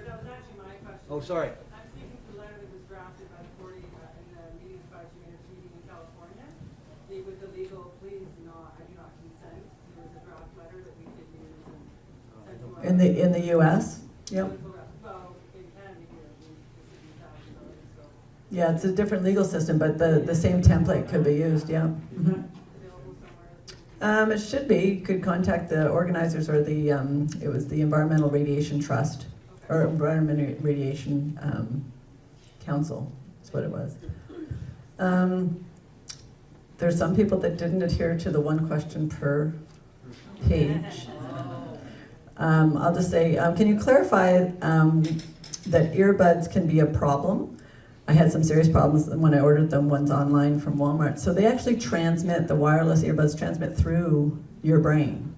that was actually my question. Oh, sorry. I'm speaking to Leonard, who was drafted by the 40 in the meetings by community meeting in California. With the legal, please not, I do not consent. There was a draft letter that we could use and send to In the U.S. Yep. Well, in Canada here, so. Yeah, it's a different legal system, but the same template could be used. Yeah. Mm-hmm. It should be. You could contact the organizers or the it was the Environmental Radiation Trust or Environmental Radiation Council. That's what it was. There's some people that didn't adhere to the one question per page. I'll just say, can you clarify that earbuds can be a problem? I had some serious problems when I ordered them ones online from Walmart. So they actually transmit, the wireless earbuds transmit through your brain.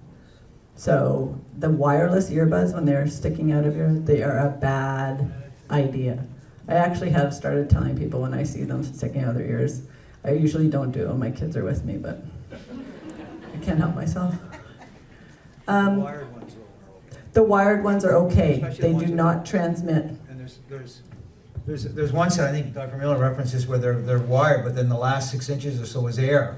So the wireless earbuds, when they're sticking out of they are a bad idea. I actually have started telling people when I see them sticking out of their ears. I usually don't do it when my kids are with me, but I can't help myself. The wired ones are okay. They do not transmit. And there's one set, I think Dr. Miller references, where they're wired, but then the last 6 inches or so is air.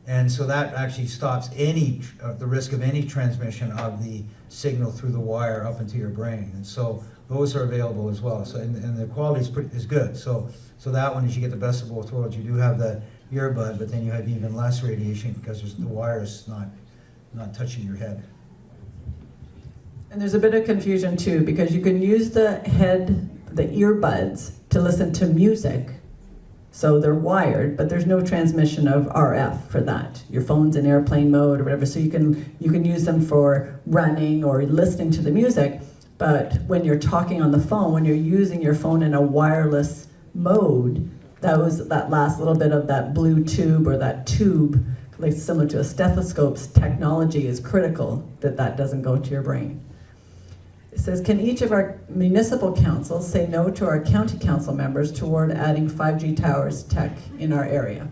And so that actually stops the risk of any transmission of the signal through the wire up into your brain. And so those are available as well. So and the quality is good. So that one is you get the best of both worlds. You do have the earbud, but then you have even less radiation because the wire is not touching your head. And there's a bit of confusion too, because you can use the earbuds to listen to music. So they're wired, but there's no transmission of RF for that. Your phone's in airplane mode or whatever, so you can use them for running or listening to the music. But when you're talking on the phone, when you're using your phone in a wireless mode, that last little bit of that blue tube or that tube, like similar to a stethoscope's technology, is critical that doesn't go to your brain. It says, can each of our municipal councils say no to our county council members toward adding 5G towers tech in our area?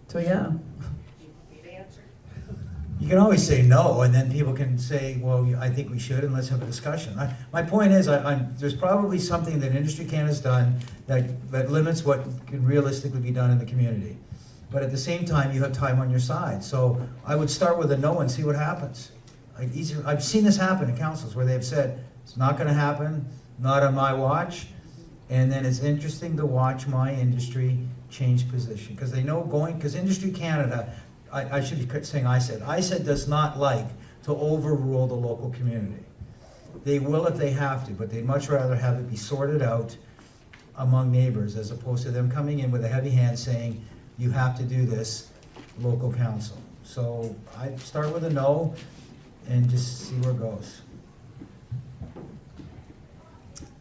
So yeah. You can always say no, and then people can say, well, I think we should, and let's have a discussion. My point is, there's probably something that Industry Canada's done that limits what can realistically be done in the community. But at the same time, you have time on your side. So I would start with a no and see what happens. I've seen this happen in councils where they've said, it's not going to happen, not on my watch. And then it's interesting to watch my industry change position. Because they know because Industry Canada, I should be saying ISED does not like to overrule the local community. They will if they have to, but they'd much rather have it be sorted out among neighbors as opposed to them coming in with a heavy hand saying, you have to do this, local council. So I start with a no and just see where it goes.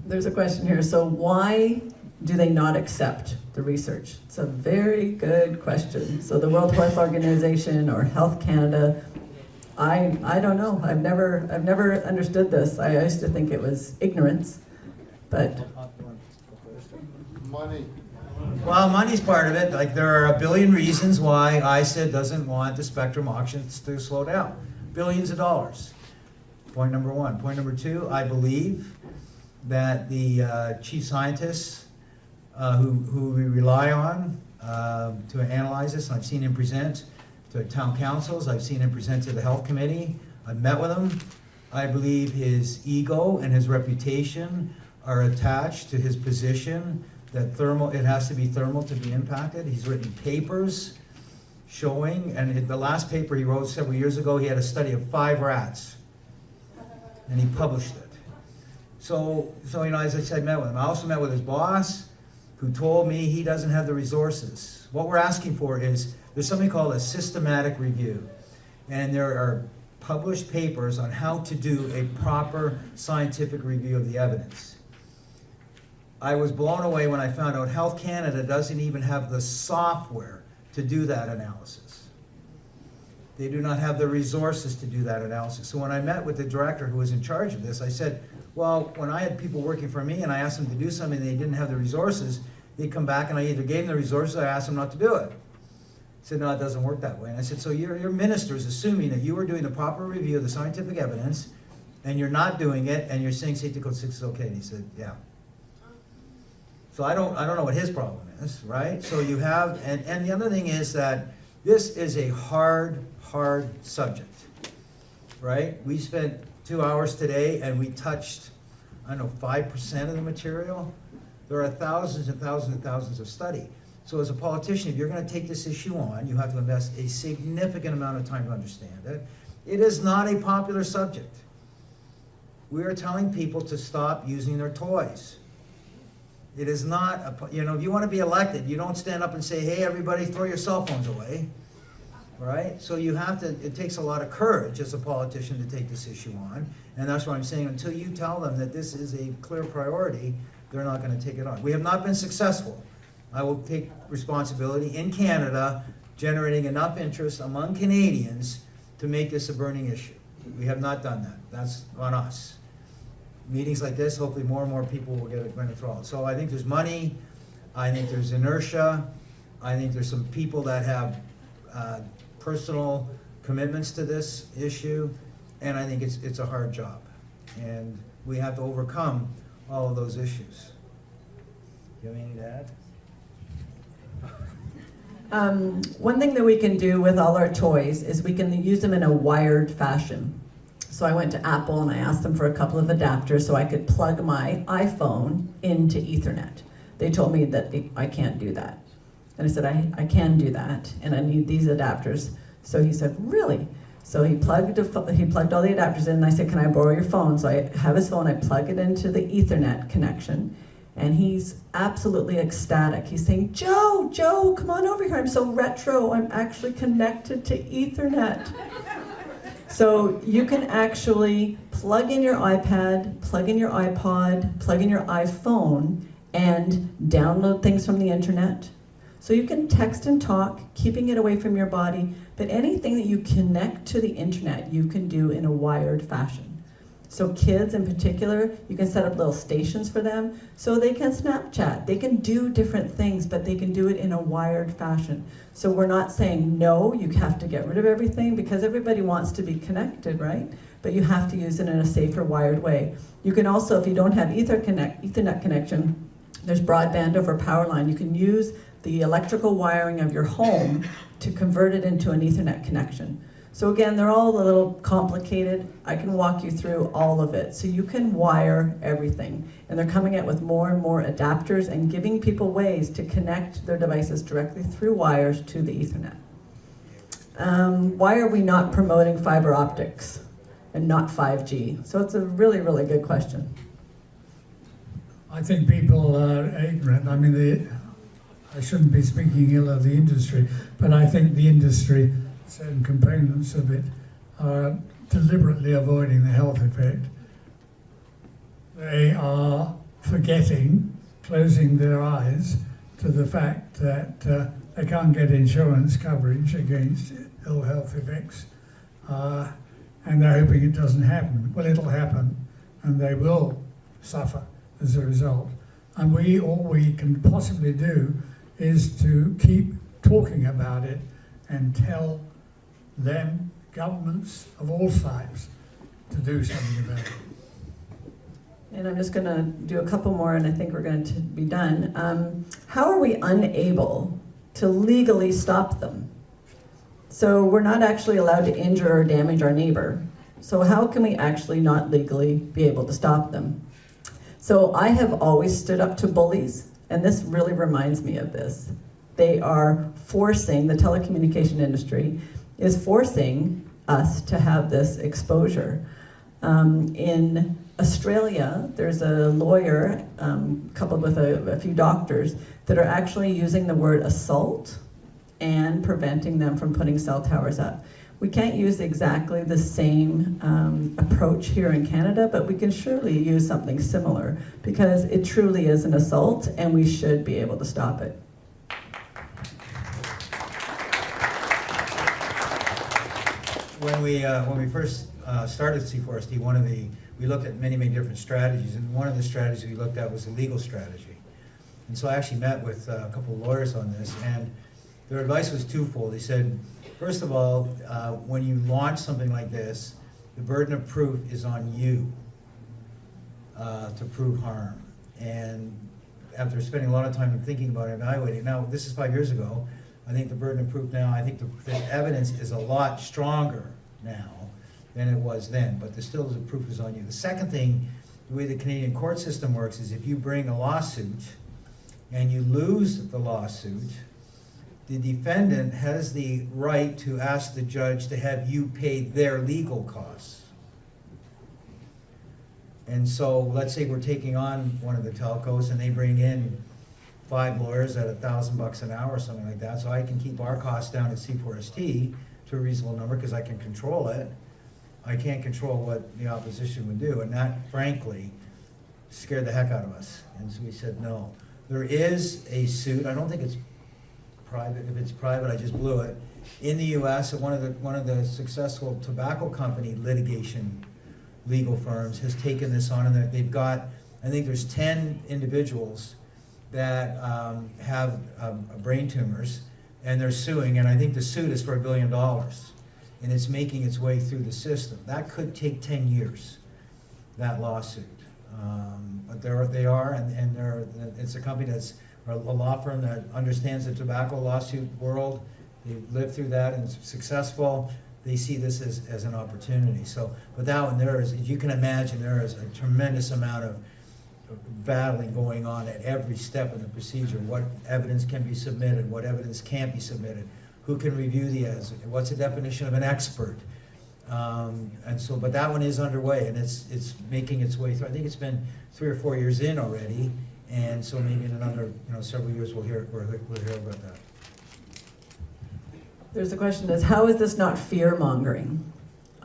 There's a question here. So why do they not accept the research? It's a very good question. So the World Health Organization or Health Canada, I don't know. I've never understood this. I used to think it was ignorance, but Money. Well, money's part of it. Like there are a billion reasons why ISED doesn't want the spectrum auctions to slow down. Billions of dollars. Point number one. Point number two, I believe that the chief scientists who we rely on to analyze this, and I've seen him present to town councils, I've seen him present to the health committee, I've met with him. I believe his ego and his reputation are attached to his position that it has to be thermal to be impacted. He's written papers showing, and the last paper he wrote several years ago, he had a study of 5 rats, and he published it. So as I said, I met with him. I also met with his boss, who told me he doesn't have the resources. What we're asking for is, there's something called a systematic review, and there are published papers on how to do a proper scientific review of the evidence. I was blown away when I found out Health Canada doesn't even have the software to do that analysis. They do not have the resources to do that analysis. So when I met with the director who was in charge of this, I said, well, when I had people working for me and I asked them to do something and they didn't have the resources, they'd come back and I either gave them the resources or I asked them not to do it. He said, no, it doesn't work that way. And I said, so your minister is assuming that you are doing the proper review of the scientific evidence and you're not doing it and you're saying safety code 6 is okay. And he said, yeah. So I don't know what his problem is, right? So you have, and the other thing is that this is a hard subject, right? We spent 2 hours today and we touched, I don't know, 5% of the material. There are thousands and thousands and thousands of study. So as a politician, if you're going to take this issue on, you have to invest a significant amount of time to understand it. It is not a popular subject. We are telling people to stop using their toys. It is not, if you want to be elected, you don't stand up and say, hey, everybody, throw your cell phones away, right? So you have to, it takes a lot of courage as a politician to take this issue on. And that's what I'm saying, until you tell them that this is a clear priority, they're not going to take it on. We have not been successful. I will take responsibility in Canada, generating enough interest among Canadians to make this a burning issue. We have not done that. That's on us. Meetings like this, hopefully more and more people will get it going to throw it. So I think there's money, I think there's inertia, I think there's some people that have personal commitments to this issue, and I think it's a hard job. And we have to overcome all of those issues. Do you have anything to add? One thing that we can do with all our toys is we can use them in a wired fashion. So I went to Apple and I asked them for a couple of adapters so I could plug my iPhone into Ethernet. They told me that I can't do that. And I said, I can do that, and I need these adapters. So he said, really? So he plugged all the adapters in, and I said, can I borrow your phone? So I have his phone, I plug it into the Ethernet connection, and he's absolutely ecstatic. He's saying, Joe, come on over here. I'm so retro, I'm actually connected to Ethernet. So you can actually plug in your iPad, plug in your iPod, plug in your iPhone, and download things from the internet. So you can text and talk, keeping it away from your body, but anything that you connect to the internet, you can do in a wired fashion. So kids in particular, you can set up little stations for them so they can Snapchat. They can do different things, but they can do it in a wired fashion. So we're not saying, no, you have to get rid of everything, because everybody wants to be connected, right? But you have to use it in a safer, wired way. You can also, if you don't have Ethernet connection, there's broadband over power line. You can use the electrical wiring of your home to convert it into an Ethernet connection. So again, they're all a little complicated. I can walk you through all of it. So you can wire everything. And they're coming out with more and more adapters and giving people ways to connect their devices directly through wires to the Ethernet. Why are we not promoting fiber optics and not 5G? So it's a really, really good question. I think people are ignorant. I mean, I shouldn't be speaking ill of the industry, but I think the industry, certain components of it, are deliberately avoiding the health effect. They are forgetting, closing their eyes to the fact that they can't get insurance coverage against ill health effects, and they're hoping it doesn't happen. Well, it'll happen, and they will suffer as a result. And all we can possibly do is to keep talking about it and tell them, governments of all types, to do something about it. And I'm just going to do a couple more, and I think we're going to be done. How are we unable to legally stop them? So we're not actually allowed to injure or damage our neighbor. So how can we actually not legally be able to stop them? So I have always stood up to bullies, and this really reminds me of this. They are forcing, the telecommunication industry is forcing us to have this exposure. In Australia, there's a lawyer coupled with a few doctors that are actually using the word assault and preventing them from putting cell towers up. We can't use exactly the same approach here in Canada, but we can surely use something similar, because it truly is an assault and we should be able to stop it. When we first started RC4ST, we looked at many different strategies, and one of the strategies we looked at was the legal strategy. And so I actually met with a couple of lawyers on this, and their advice was twofold. They said, first of all, when you launch something like this, the burden of proof is on you to prove harm. And after spending a lot of time thinking about it, evaluating, now, this is 5 years ago, I think the burden of proof now, I think the evidence is a lot stronger now than it was then, but the still the proof is on you. The second thing, the way the Canadian court system works is if you bring a lawsuit and you lose the lawsuit, the defendant has the right to ask the judge to have you pay their legal costs. And so let's say we're taking on one of the telcos and they bring in 5 lawyers at $1,000 an hour or something like that, so I can keep our costs down at RC4ST to a reasonable number because I can control it. I can't control what the opposition would do, and that, frankly, scared the heck out of us. And so we said no. There is a suit. I don't think it's private. If it's private, I just blew it. In the U.S., one of the successful tobacco company litigation legal firms has taken this on, and they've got, I think there's 10 individuals that have brain tumors, and they're suing, and I think the suit is for $1 billion, and it's making its way through the system. That could take 10 years, that lawsuit. But they are, and it's a company that's a law firm that understands the tobacco lawsuit world. They've lived through that and it's successful. They see this as an opportunity. So, but that one, as you can imagine, there is a tremendous amount of battling going on at every step in the procedure. What evidence can be submitted, what evidence can't be submitted, who can review the evidence, what's the definition of an expert. And so, but that one is underway, and it's making its way through. I think it's been 3 or 4 years in already, and so maybe in another several years we'll hear about that. There's a question is, how is this not fear-mongering?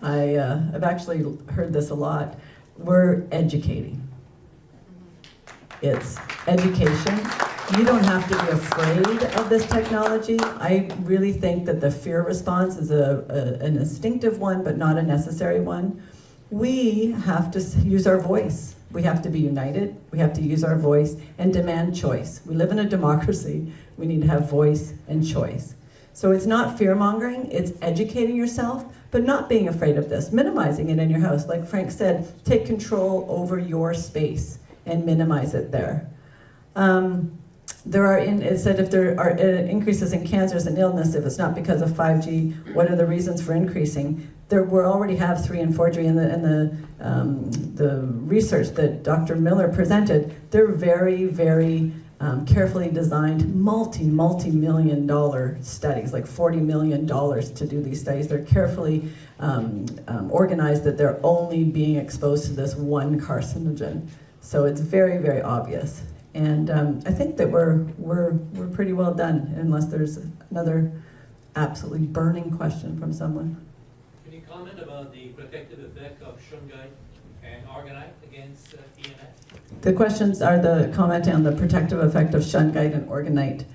I've actually heard this a lot. We're educating. It's education. You don't have to be afraid of this technology. I really think that the fear response is an instinctive one, but not a necessary one. We have to use our voice. We have to be united. We have to use our voice and demand choice. We live in a democracy. We need to have voice and choice. So it's not fear-mongering, it's educating yourself, but not being afraid of this, minimizing it in your house. Like Frank said, take control over your space and minimize it there. It said if there are increases in cancers and illness, if it's not because of 5G, what are the reasons for increasing? We already have 3 and 4G in the research that Dr. Miller presented. They're very, very carefully designed, multi-million-dollar studies, like $40 million to do these studies. They're carefully organized that they're only being exposed to this one carcinogen. So it's very, very obvious. And I think that we're pretty well done, unless there's another absolutely burning question from someone. Can you comment about the protective effect of shungite and orgonite against EMF? The questions are the comment on the protective effect of shungite and orgonite.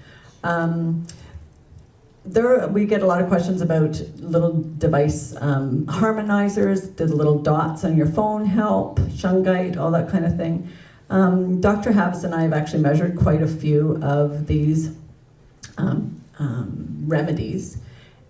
We get a lot of questions about little device harmonizers. Do the little dots on your phone help? Shungite, all that kind of thing. Dr. Havis and I have actually measured quite a few of these remedies.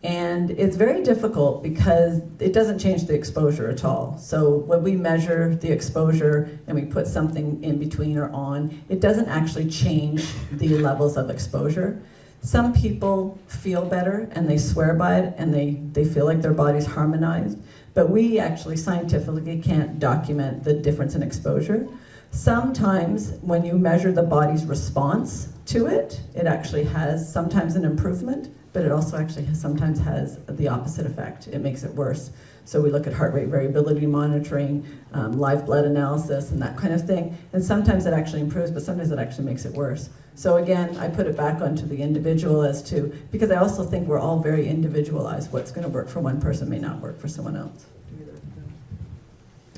And it's very difficult because it doesn't change the exposure at all. So when we measure the exposure and we put something in between or on, it doesn't actually change the levels of exposure. Some people feel better and they swear by it and they feel like their body's harmonized, but we actually scientifically can't document the difference in exposure. Sometimes when you measure the body's response to it, it actually has sometimes an improvement, but it also actually sometimes has the opposite effect. It makes it worse. So we look at heart rate variability monitoring, live blood analysis, and that kind of thing. And sometimes it actually improves, but sometimes it actually makes it worse. So again, I put it back onto the individual because I also think we're all very individualized. What's going to work for one person may not work for someone else.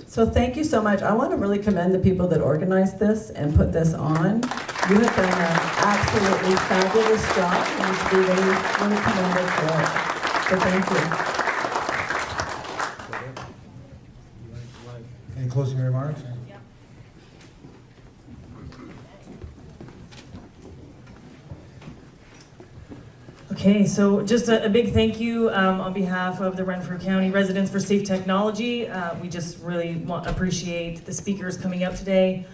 So thank you so much. I want to really commend the people that organized this and put this on. You have done an absolutely fabulous job, and you should be really, really commended for it. So thank you. Any closing remarks? Yeah. Okay, so just a big thank you on behalf of the Renfrew County Residents for Safe Technology. We just really appreciate the speakers coming out today.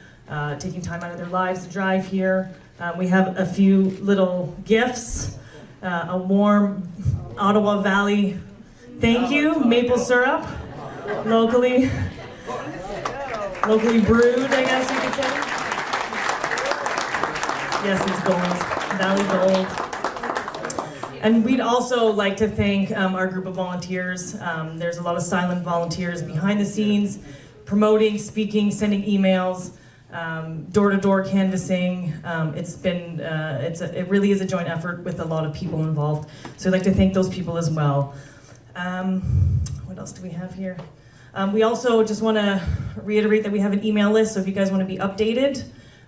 taking time out of their lives to drive here. We have a few little gifts, a warm Ottawa Valley thank you, maple syrup, locally brewed, I guess you could say. Yes, it's gold, Valley Gold. And we'd also like to thank our group of volunteers. There's a lot of silent volunteers behind the scenes, promoting, speaking, sending emails, door-to-door canvassing. It really is a joint effort with a lot of people involved. So I'd like to thank those people as well. What else do we have here? We also just want to reiterate that we have an email list, so if you guys want to be updated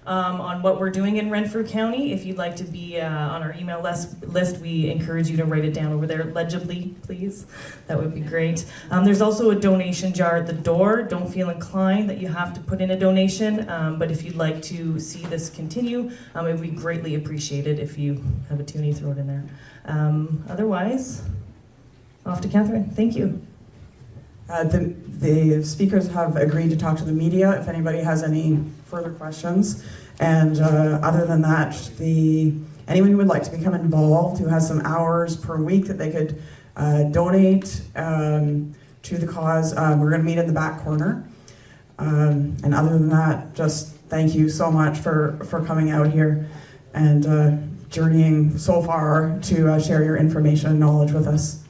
on what we're doing in Renfrew County, if you'd like to be on our email list, we encourage you to write it down over there legibly, please. That would be great. There's also a donation jar at the door. Don't feel inclined that you have to put in a donation, but if you'd like to see this continue, it would be greatly appreciated if you have a toonie, throw it in there. Otherwise, off to Catherine. Thank you. The speakers have agreed to talk to the media if anybody has any further questions. And other than that, anyone who would like to become involved, who has some hours per week that they could donate to the cause, we're going to meet in the back corner. And other than that, just thank you so much for coming out here and journeying so far to share your information and knowledge with us.